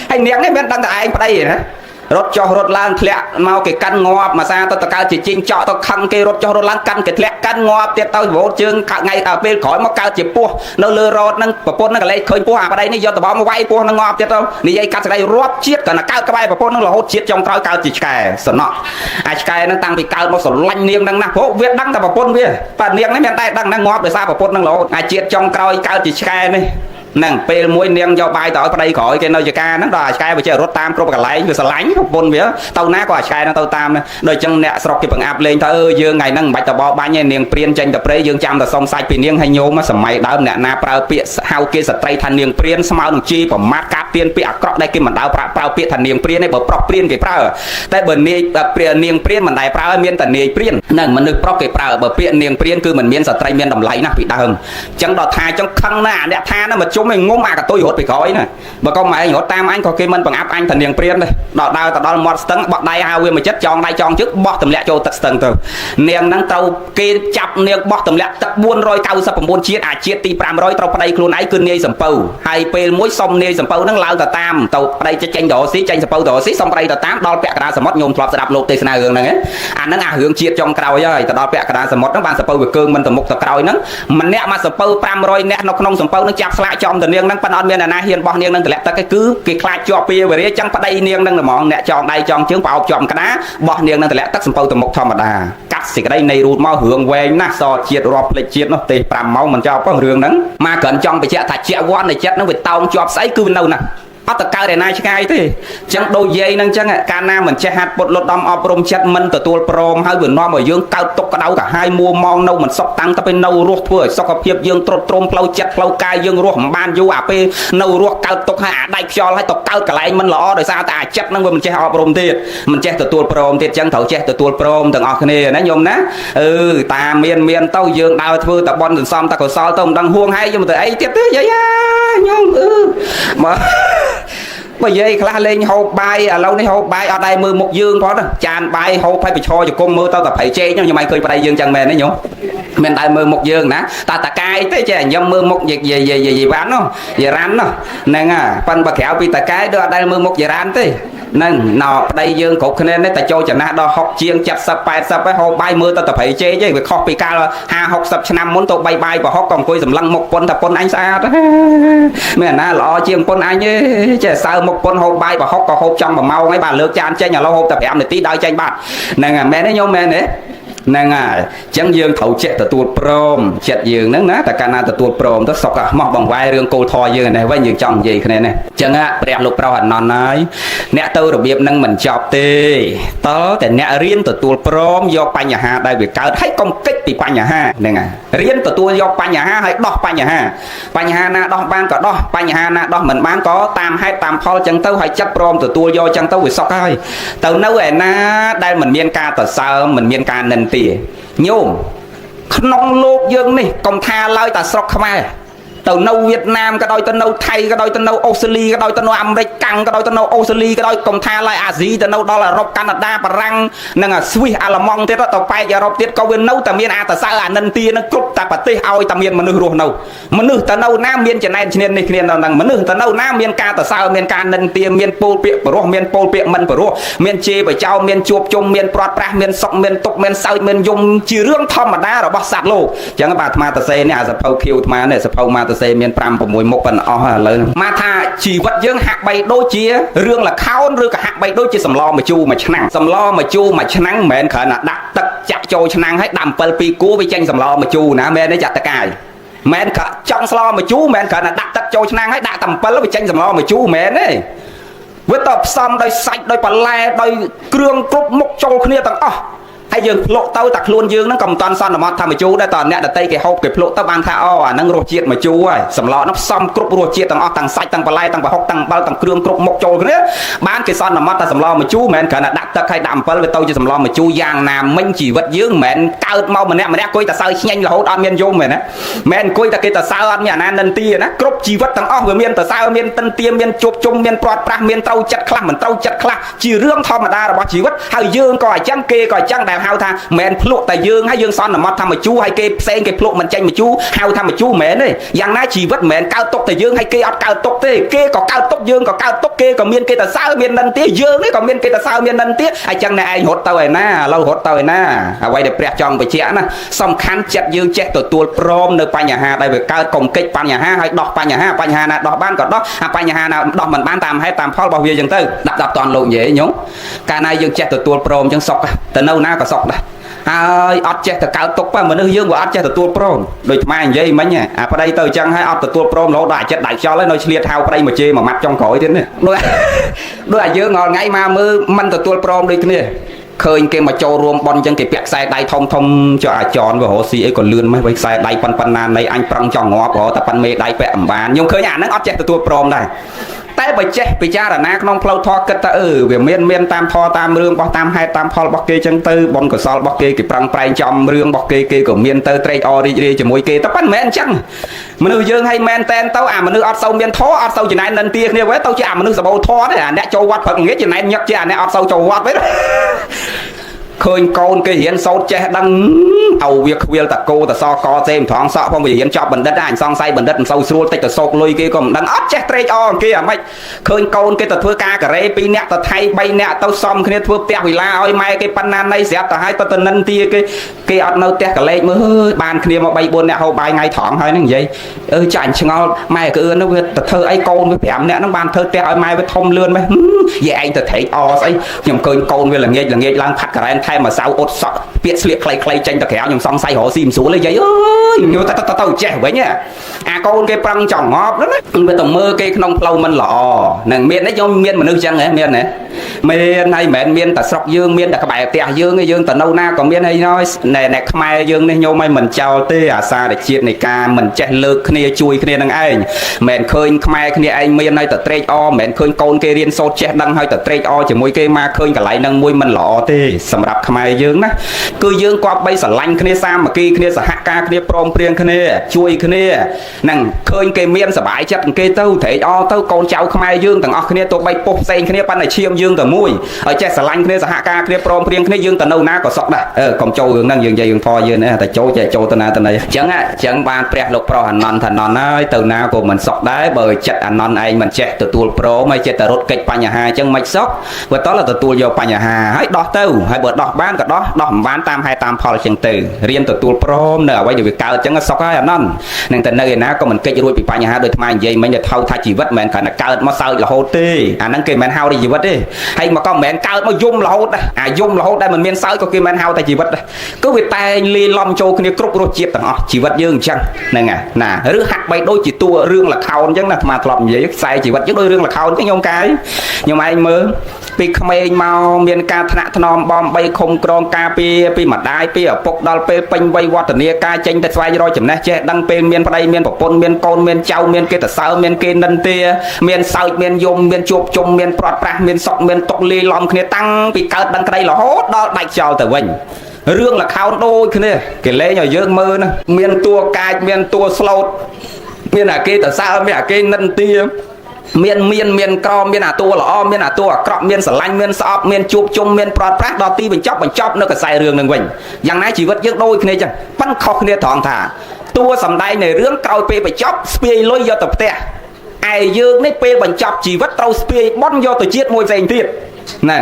ហើយនាងនេះមិនដឹងតែឯងប្តីទេណារត់ចុះរត់ឡើងធ្លាក់មកគេកាន់ងាប់មួយសាទៅតកើតជាជីងចောက်ទៅខឹងគេរត់ចុះរត់ឡើងកាន់គេធ្លាក់កាន់ងាប់ទៀតទៅរត់ជើងថ្ងៃដល់ពេលក្រោយមកកើតជាពស់នៅលើរត់ហ្នឹងប្រពន្ធហ្នឹងក៏លេចឃើញពស់អាប្តីនេះយកតបមកវាយពស់ហ្នឹងងាប់ទៀតទៅនិយាយកាត់ស្ដីរាប់ជាតិក៏កើតក្បែរប្រពន្ធហ្នឹងរហូតជាតិចុងក្រោយកើតជាឆ្កែសំណក់អាឆ្កែហ្នឹងតាំងពីកើតមកស្រឡាញ់នាងហ្នឹងណាព្រោះវាដឹងតែប្រពន្ធវាប៉ានាងនេះមានតែដឹងតែងាប់ដោយសារប្រពន្ធហ្នឹងរហូតអាជាតិចុងក្រោយកើតជាឆ្កែនេះហ្នឹងពេលមួយនាងយកបាយទៅឲ្យប្តីក្រោយគេនៅជាការហ្នឹងដល់អាឆ្កែវាចេះរត់តាមគ្រប់កន្លែងវាស្រឡាញ់ប្រពន្ធវាទៅណាក៏អាឆ្កែហ្នឹងទៅតាមដូចចឹងអ្នកស្រុកគេបង្អាប់លេងថាយើងថ្ងៃហ្នឹងមិនបាច់ទៅបោបាញ់ទេនាងព្រានចេញទៅព្រៃយើងចាំតែសុំសាច់ពីនាងឲ្យញោមសម័យដើមអ្នកណាប្រើពាក្យហៅគេស្ត្រីថានាងព្រានស្មើនឹងជីប្រមាថការពៀនពាក្យអាក្រក់ដែលគេមិនដើរប្រើពាក្យថានាងព្រានទេបើប្រុសព្រានគេប្រើតែបើនាងនាងព្រានមិនដែលប្រើមានតែនាយព្រានហ្នឹងមនុស្សប្រុសគេប្រើបើពាក្យនាងព្រានគឺមិនមានស្ត្រីមានតម្លៃណាស់ពីដើមចឹងដល់ថាចឹងខឹងណាស់អ្នកថាហ្នឹងមកជុំ មឯងងុំអាកតុយរត់ពីក្រោយណាបើកុំឯងរត់តាមអញក៏គេមិនបង្អាប់អញធានាងព្រានដែរដល់ដើរទៅដល់មាត់ស្ទឹងបោះដៃហៅវាមកចិត្តចងដៃចងជើងបោះទម្លាក់ចូលទឹកស្ទឹងទៅនាងហ្នឹងត្រូវគេចាប់នាងបោះទម្លាក់ទឹក499ជាតិអាជាតិទី500ត្រូវប្តីខ្លួនឯងគឺនាយសំពៅហើយពេលមួយសុំនាយសំពៅហ្នឹងឡើងទៅតាមទៅប្តីចេញទៅស៊ីចេញសំពៅទៅស៊ីសុំប្តីទៅតាមដល់ពាក់កណ្ដាលសមុទ្រញោមធ្លាប់ស្ដាប់លោកទេសនារឿងហ្នឹងអាហ្នឹងអារឿងជាតិចុងក្រោយហើយទៅដល់ពាក់កណ្ដាលសមុទ្រហ្នឹងបានសំពៅវាកើងមិនទៅមុខទៅក្រោយហ្នឹងម្នាក់មកសំពៅ500នាក់នៅក្នុងសំពៅហ្នឹងចាប់ស្លាកចំទៅនាងហ្នឹងប៉ុន្តែអត់មានអ្នកណាហ៊ានបោះនាងហ្នឹងទម្លាក់ទឹកទេគឺគេខ្លាចជាប់ពីវេរាចឹងប្តីនាងហ្នឹងហ្មងអ្នកចងដៃចងជើងបោកជាប់ក្តារបោះនាងហ្នឹងទម្លាក់ទឹកសំពៅទៅមុខធម្មតាកាត់សេចក្តីនៃរូតមករឿងវែងណាស់សជាតិរាប់ផ្លេចជាតិនោះទេ5ម៉ោងមិនចប់ផងរឿងហ្នឹងមកគ្រាន់ចង់បញ្ជាក់ថាជាវ័ននៃចិត្តហ្នឹងវាតោងជាប់ស្អីគឺវានៅណាអត់តកើតឯណាឆ្ងាយទេអញ្ចឹងដូចយាយហ្នឹងអញ្ចឹងកាលណាមិនចេះហាត់ពុតលត់ដំអប់រំចិត្តមិនទទួលព្រមហើយវានាំឲ្យយើងកើតទុកក្តៅកាហាយមួម៉ងនៅមិនសុខតាំងទៅពេលនៅរស់ធ្វើឲ្យសុខភាពយើងទ្រុឌទ្រោមផ្លូវចិត្តផ្លូវកាយយើងរស់មិនបានយូរអាពេលនៅរស់កើតទុកហើយអាដៃខ្យល់ហើយទៅកើតកន្លែងមិនល្អដោយសារតែអាចិត្តហ្នឹងវាមិនចេះអប់រំទៀតមិនចេះទទួលព្រមទៀតអញ្ចឹងត្រូវចេះទទួលព្រមទាំងអស់គ្នាណាញោមណាតាមានទៅយើងដើរធ្វើតែបន់សន្សំតែកុសលទៅមិនដឹងហួងហើយយើងទៅអីទៀតទេយាយញោមមកបើយាយខ្លះលេងហូបបាយឥឡូវនេះហូបបាយអត់ដែរមើលមុខយើងផងចានបាយហូបហើយប្រឈរជង្គង់មើលទៅតែប្រៃជែកខ្ញុំមិនឃើញប្តីយើងចឹងមែនទេញោមមិនដែរមើលមុខយើងណាតាកាយទេចេះញ៉ាំមើលមុខយាយវ៉ាន់នោះយារ៉ាន់នោះហ្នឹងហ่าប៉ិនបើក្រៅពីតាកាយដូចអត់ដែរមើលមុខយារ៉ាន់ទេហ្នឹងណោប្តីយើងគ្រប់គ្នានេះតែចូលចំណាស់ដល់60ជាង70 80ហើយហូបបាយមើលទៅតែប្រៃជែកទេវាខុសពីកាល50 60ឆ្នាំមុនទៅបាយប្រហុកក៏អង្គុយសម្លឹងមុខប៉ុនថាប៉ុនអញស្អាតមែនណាល្អជាងប៉ុនអញទេចេះសើមុខប៉ុនហូបបាយប្រហុកក៏ហូបចំ1ម៉ោងហើយបាទលើកចានចេញឥឡូវហូបតែ5នាទីដល់ចេញបាត់ហ្នឹងហើយមែនទេញោមមែនទេហ្នឹងហើយអញ្ចឹងយើងត្រូវចេះទទួលព្រមចិត្តយើងហ្នឹងណាតែកាលណាទទួលព្រមទៅសុខមកបង្វែររឿងគោលធម៌យើងនេះវិញយើងចង់និយាយគ្នានេះអញ្ចឹងព្រះលោកប្រុសអនន្តហើយអ្នកទៅរបៀបហ្នឹងមិនចប់ទេតើតែអ្នករៀនទទួលព្រមយកបញ្ហាដែលវាកើតហើយកុំគិតពីបញ្ហាហ្នឹងហើយរៀនទទួលយកបញ្ហាហើយដោះបញ្ហាណាដោះបានក៏ដោះបញ្ហាណាដោះមិនបានក៏តាមហេតុតាមផលអញ្ចឹងទៅហើយចិត្តព្រមទទួលយកអញ្ចឹងទៅវាសុខហើយទៅនៅឯណាដែលមិនមានការសរសើរមិនមានការនិន្ទាញោមក្នុងលោកយើងនេះកុំថាឡើយតែស្រុកខ្មែរទៅនៅវៀតណាមក៏ដោយទៅនៅថៃក៏ដោយទៅនៅអូស្ត្រាលីក៏ដោយទៅនៅអាមេរិកកាំងក៏ដោយទៅនៅអូស្ត្រាលីក៏ដោយកុំថាឡើយអាស៊ីទៅនៅដល់អឺរ៉ុបកាណាដាបារាំងនិងស្វីសអាល្លឺម៉ង់ទៀតទៅប៉ែកអឺរ៉ុបទៀតក៏វានៅតែមានអាតសៅអានិន្ទានឹងគ្រប់តែប្រទេសឲ្យតែមានមនុស្សរស់នៅមនុស្សទៅនៅណាមានចំណែនឈ្នាននេះគ្នាដល់ហ្នឹងមនុស្សទៅនៅណាមានការតសៅមានការនិន្ទាមានពោលពាក្យបរោះមានពោលពាក្យមិនបរោះមានជេរបចោមានជួបជុំមានព្រាត់ប្រាសមានសុកមានទុកមានសើចមានយំជារឿងធម្មតារបស់សត្វលោកអញ្ចឹងបាទអាត្មាតសេនេះអាសភៅខៀវអាត្មានេះសភៅមកតសេមាន5 6មុខប៉ុណ្ណោះអស់ឥឡូវមកថាជីវិតយើងហាក់បីដូចជារឿងល្ខោនឬក៏ហាក់បីដូចជាសម្លម្ជូរមួយឆ្នាំងសម្លម្ជូរមួយឆ្នាំងមិនមែនគ្រាន់តែដាក់ទឹកចាក់ចូលឆ្នាំងហើយដាក់អំពិល2គួរវាចេញសម្លម្ជូរណាមែនទេចាត់តកាយមែនក៏ចង់ស្លម្ជូរមែនគ្រាន់តែដាក់ទឹកចូលឆ្នាំងហើយដាក់តែអំពិលវាចេញសម្លម្ជូរមែនទេវាទៅផ្សំដោយសាច់ដោយបន្លែដោយគ្រឿងគ្រប់មុខចូលគ្នាទាំងអស់ហើយយើងភ្លក់ទៅតែខ្លួនយើងហ្នឹងក៏មិនតាន់សន្មត់ថាម្ជូរដែរតើអ្នកដតីគេហូបគេភ្លក់ទៅបានថាអូអាហ្នឹងរសជាតិម្ជូរហើយសម្លហ្នឹងផ្សំគ្រប់រសជាតិទាំងអស់ទាំងសាច់ទាំងបន្លែទាំងប្រហុកទាំងអំបិលទាំងគ្រឿងគ្រប់មុខចូលគ្នាបានគេសន្មត់ថាសម្លម្ជូរមិនមែនគ្រាន់តែដាក់ទឹកហើយដាក់អំបិលវាទៅជាសម្លម្ជូរយ៉ាងណាមិញជីវិតយើងមិនមែនកើតមកម្នាក់អង្គុយតែសើឆ្ញាញ់រហូតអត់មានយំមែនណាមិនអង្គុយតែគេតែសើអត់មានអាណានិន្ទាណាគ្រប់ជីវិតទាំងអស់វាមានតែសើមានតិនទាមានជប់ជុំមានព្រាត់ប្រាសមានត្រូវចិត្តខ្លះមិនត្រូវចិត្តខ្លះជារឿងធម្មតារបស់ជីវិតហើយយើងក៏អញ្ចឹងគេក៏អញ្ចឹងដែលហៅថាមែនភ្លក់តែយើងហើយយើងសន្មត់ថាម្ជូរហើយគេផ្សេងគេភ្លក់មិនចេញម្ជូរហៅថាម្ជូរមែនទេយ៉ាងណាជីវិតមិនមែនកើតទុកតែយើងហើយគេអត់កើតទុកទេគេក៏កើតទុកយើងក៏កើតទុកគេក៏មានគេតែសើមាននិន្ទាយើងនេះក៏មានគេតែសើមាននិន្ទាអញ្ចឹងអ្នកឯងរត់ទៅឯណាឥឡូវរត់ទៅឯណាអ្វីដែលព្រះចង់បញ្ជាក់ណាសំខាន់ចិត្តយើងចេះទទួលព្រមនៅបញ្ហាដែលវាកើតកុំកិច្ចបញ្ហាហើយដោះបញ្ហាណាដោះបានក៏ដោះអាបញ្ហាណាដោះមិនបានតាមហេតុតាមផលរបស់វាអញ្ចឹងទៅដាក់តន់លោកនិយាយញោមកាលណាយើងចេះទទួលព្រមអញ្ចឹងសុខទៅនៅណាក៏សុខដែរហើយអត់ចេះតែកើតទុកមនុស្សយើងវាអត់ចេះទទួលព្រមដូចខ្មែរនិយាយមិញអាប្តីទៅអញ្ចឹងហើយអត់ទទួលព្រមរហូតដល់អាចិត្តដៃខ្យល់ហើយនៅឆ្លៀតហៅប្តីមកជេរមួយម៉ាត់ចុងក្រោយទៀតនេះដូចអាយើងថ្ងៃមកមើលមិនទទួលព្រមដូចគ្នាឃើញគេមកចូលរួមបន់អញ្ចឹងគេពាក់ខ្សែដៃធំចុះអាចនវារស់ស៊ីអីក៏លឿនម៉េចវិញខ្សែដៃប៉ុណ្ណានៃអញប្រឹងចង់ងាប់រហូតតែប៉ុនមេដៃពាក់អំបានខ្ញុំឃើញអាហ្នឹងអត់ចេះទទួលព្រមដែរតែបើចេះពិចារណាក្នុងផ្លូវធម៌គិតថាវាមានតាមធម៌តាមរឿងរបស់តាមហេតុតាមផលរបស់គេចឹងទៅបុណ្យកុសលរបស់គេប្រឹងប្រែងចំរឿងរបស់គេក៏មានទៅត្រេកអររីករាយជាមួយគេតែប៉ុន្តែមិនមែនអញ្ចឹង មនុស្សយើងឲ្យមែនតែនទៅអាមនុស្សអត់សូវមានធម៌អត់សូវចំណែននិន្ទាគ្នាវិញទៅជាអាមនុស្សសម្បូរធម៌ទេអាអ្នកចូលវត្តព្រឹកល្ងាចចំណែនញឹកជាអាអ្នកអត់សូវចូលវត្តវិញឃើញកូនគេរៀនសូត្រចេះដឹងឲ្យវាខ្វៀលតកោតសកទេមិនត្រង់សក់ផងវារៀនចប់បណ្ឌិតអញសង្ស័យបណ្ឌិតមិនសូវស្រួលតិចទៅសោកលុយគេក៏មិនដឹងអត់ចេះត្រេកអរគេអាម៉េចឃើញកូនគេទៅធ្វើការការ៉េ2នាក់ទៅថៃ3នាក់ទៅសំគ្នាធ្វើផ្ទះវិឡាឲ្យម៉ែគេប៉ុណ្ណាណីស្រាប់ទៅឲ្យទៅនិនទាគេអត់នៅផ្ទះកលេចមើលបានគ្នាមក3 4នាក់ហូបបាយថ្ងៃត្រង់ហើយនឹងនិយាយចាញ់ឆ្ងល់ម៉ែគឺនោះវាទៅធ្វើអីកូនវា5នាក់ហ្នឹងបានធ្វើផ្ទះឲ្យម៉ែវាធំលឿនម៉េចយាយឯងទៅត្រេកអរស្អីខ្ញុំឃើញកូនវាល្ងាចឡើងផាត់ការ៉ែនថែមម្សៅអ៊ុតសក់ពាក្យស្លៀកខ្លីៗចេញទៅក្រៅខ្ញុំសង្ស័យរកស៊ីមិនស្រួលទេយាយអើយខ្ញុំទៅចេះវិញអាកូនគេប្រឹងចង់ងាប់ហ្នឹងវាទៅមើលគេក្នុងផ្លូវមិនល្អនឹងមានទេខ្ញុំមានមនុស្សចឹងហ៎មានហើយមិនមែនមានតែស្រុកយើងមានតែក្បែរផ្ទះយើងទេយើងទៅនៅណាក៏មានហើយណែខ្មែរយើងនេះញោមឲ្យមិនចោលទេអាសារជាតិនៃការមិនចេះលើកគ្នាជួយគ្នានឹងឯងមិនឃើញខ្មែរគ្នាឯងមានហើយតែត្រេកអរមិនឃើញកូនគេរៀនសូត្រចេះដឹងហើយតែត្រេកអរជាមួយគេមកឃើញកន្លែងហ្នឹងមួយមិនល្អទេសម្រាប់ខ្មែរយើងណាគឺយើងគប្បីស្រឡាញ់គ្នាសាមគ្គីគ្នាសហការគ្នាព្រមព្រៀងគ្នាជួយគ្នាហ្នឹងឃើញគេមានសុបាយចិត្តគេទៅត្រេកអរទៅកូនចៅខ្មែរយើងទាំងអស់គ្នាទោះបីពុះផ្សេងគ្នាប៉ុន្តែឈាមយើងតែមួយឲ្យចេះស្រឡាញ់គ្នាសហការគ្នាព្រមព្រៀងគ្នាយើងទៅនៅណាក៏សុខដែរកុំចូលរឿងហ្នឹងយើងនិយាយរឿងធម៌យើងណាតែចូលទៅណាទៅណីអញ្ចឹងបានព្រះលោកប្រុសអានន្តថានន្តហើយទៅណាក៏មិនសុខដែរបើចិត្តអានន្តឯងមិនចេះទទួលព្រមហើយចិត្តតែរត់កិច្ចបញ្ហាអញ្ចឹងមិនសុខបើតោះទទួលយកបញ្ហាហើយដោះទៅហើយបើដោះបានក៏ដោះមិនបានតាមហេតុតាមផលអញ្ចឹងទៅរៀនទទួលព្រមនៅអ្វីដែលវាកើតអញ្ចឹងសុខហើយអានន្តនឹងតែនៅឯណាក៏មិនកិច្ចរួចពីបញ្ហាដោយថ្មនិយាយមិញទៅថៅថាជីវិតមិនមែនគ្រាន់តែកើតមកសើចរហូតទេអាហ្នឹងគេមិនមែនហៅថាជីវិតទេហើយមកក៏មិនមែនកើតមកយំរហូតដែរអាយំរហូតដែលមិនមានសើចក៏គេមិនហៅថាជីវិតដែរគឺវាតែងលាយឡំចូលគ្នាគ្រប់រសជាតិទាំងអស់ជីវិតយើងអញ្ចឹងហ្នឹងណាឬហាក់បីដូចជាតួរឿងល្ខោនអញ្ចឹងណាអាត្មាធ្លាប់និយាយខ្សែជីវិតយើងដូចរឿងល្ខោនទេញោមកាយញោមឯងមើលពីក្មេងមកមានការថ្នាក់ថ្នមបំបីឃុំក្រងការពារពីម្ដាយពីឪពុកដល់ពេលពេញវ័យវឌ្ឍនាការចេញទៅស្វែងរកចំណេះចេះដឹងពេលមានប្តីមានប្រពន្ធមានកូនមានចៅមានគេតសើមានគេនិន្ទាមានសើចមានយំមានជួបជុំមានព្រាត់ប្រាសមានសុខមានទុកលាយឡំគ្នាតាំងពីកើតដឹងក្តីរហូតដល់ដាច់ចោលទៅវិញរឿងល្ខោនដូចគ្នាគេលេងឲ្យយើងមើលណាមានតួកាចមានតួស្លូតមានអាគេតសើមានអាគេនិន្ទាមានក្រមានអាតួល្អមានអាតួអាក្រក់មានស្រឡាញ់មានស្អប់មានជួបជុំមានព្រាត់ប្រាសដល់ទីបញ្ចប់នៅខ្សែរឿងនឹងវិញយ៉ាងណាជីវិតយើងដូចគ្នាចឹងប៉ិនខុសគ្នាត្រង់ថាតួសម្ដែងនៃរឿងក្រោយពេលបញ្ចប់ស្ពាយលុយយកទៅផ្ទះឯយើងនេះពេលបញ្ចប់ជីវិតត្រូវស្ពាយបន់យកទៅជាតិមួយផ្សេងទៀតហ្នឹង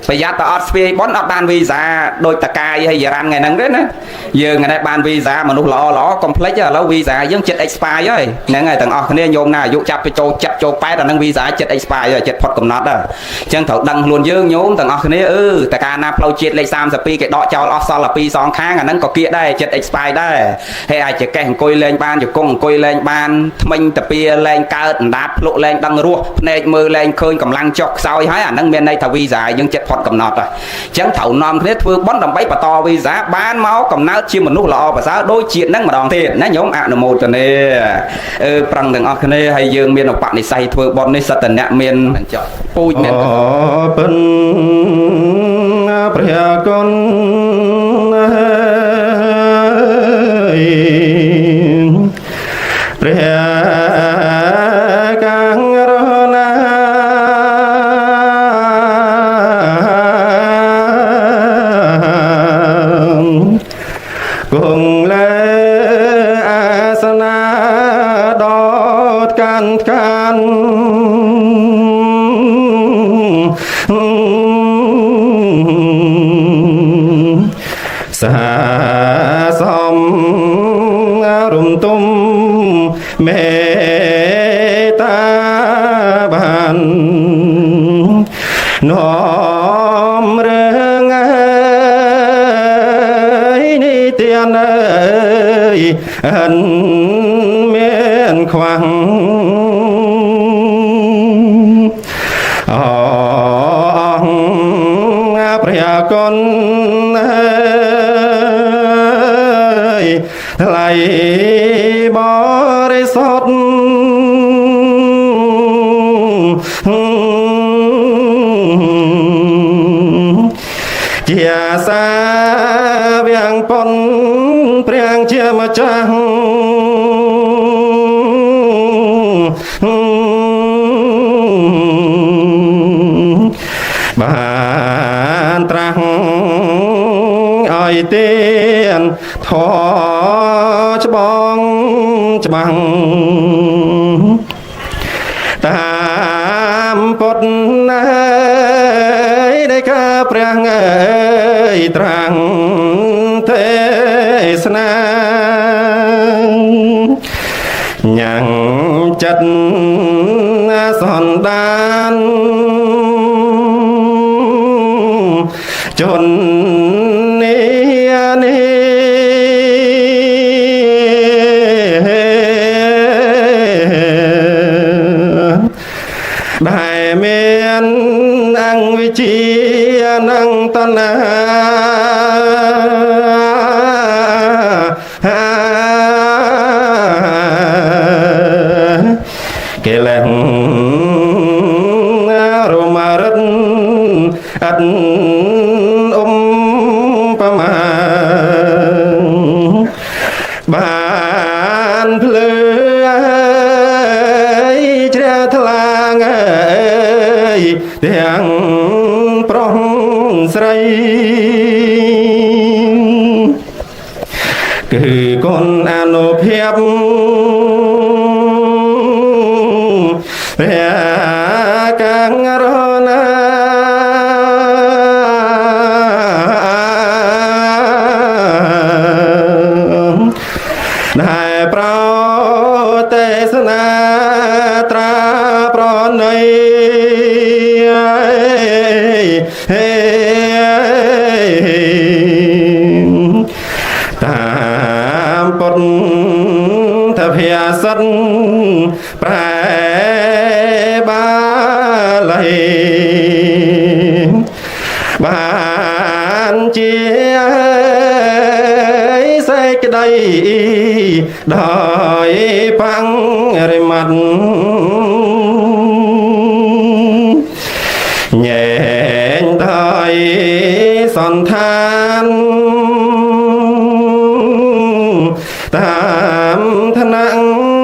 ប្រយ័ត្នតែអត់ស្ពាយបន់អត់បានវីសាដូចតកាយហើយយារ៉ាន់ថ្ងៃហ្នឹងទេណាយើងហ្នឹងបានវីសាមនុស្សល្អកុំភ្លេចឥឡូវវីសាយើងចិត្ត expire ហើយហ្នឹងហើយទាំងអស់គ្នាញោមណាអាយុចាប់ទៅចូល7ចូល8អាហ្នឹងវីសាចិត្ត expire ហើយចិត្តផុតកំណត់ហើយអញ្ចឹងត្រូវដឹងខ្លួនយើងញោមទាំងអស់គ្នាតកាណាផ្លូវជាតិលេខ32គេដកចោលអស់សល់តែ2សងខាងអាហ្នឹងក៏គៀកដែរចិត្ត expire ដែរហើយអាចចេះអង្គុយលេងបានជង្គង់អង្គុយលេងបានថ្មិញតាពីលេងកើតអណ្ដាតភ្លុកលេងដឹងរសភ្នែកមើលលេងឃើញកម្លាំងចុះខ្សោយហើយអាហ្នឹងមានន័យថាវីសាយើងចិត្តផុតកំណត់ហើយអញ្ចឹងត្រូវនាំគ្នាធ្វើបុណ្យដើម្បីបន្តវីសាបានមកកំណើតជាមនុស្សល្អប្រសើរដូចជាតិហ្នឹងម្ដងទៀតណាញោមអនុមោទនាប្រឹងទាំងអស់គ្នាហើយយើងមានឧបនិស្ស័យធ្វើបុណ្យនេះសត្វតអ្នកមានពូជមានពិនព្រះគុណព្រះកាំងរណាគង់លើអាសនាដតកាន់កាន់សាសំរំទុំមេតាបាននាំរឿងអើយនេះទៀតអើយអិនមានខ្វាំងព្រះគុណអើយថ្លៃបរិសុទ្ធជាសាវាងប៉ុនព្រះជាម្ចាស់ ច្បាំងតាមពុទ្ធណាយដែលកាព្រះអើយត្រាំងទេសនាញ៉ាំងចិត្តសន្តានជននេះដែលមានអង្គវិជ្ជានិងតណ្ហាកិលេសរមរិតអត់ប្រមាបានភ្លឺជ្រះថ្លាងទាំងប្រុសស្រីគឺគុណអនុភាពព្រះកាំងរណាដែលប្រោទេសនាត្រាប្រណីតាមពុទ្ធភាសិតប្រែបាលីបានជាសេចក្តីដោយបង្រិមត្តញែងដោយសន្តានតាមឋានៈ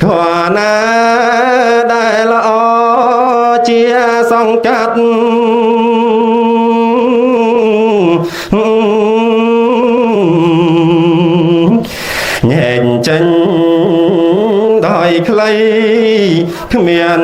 ធម៌ណាដែលល្អជាសង្កាត់ញែងចេញដោយខ្លីគ្មាន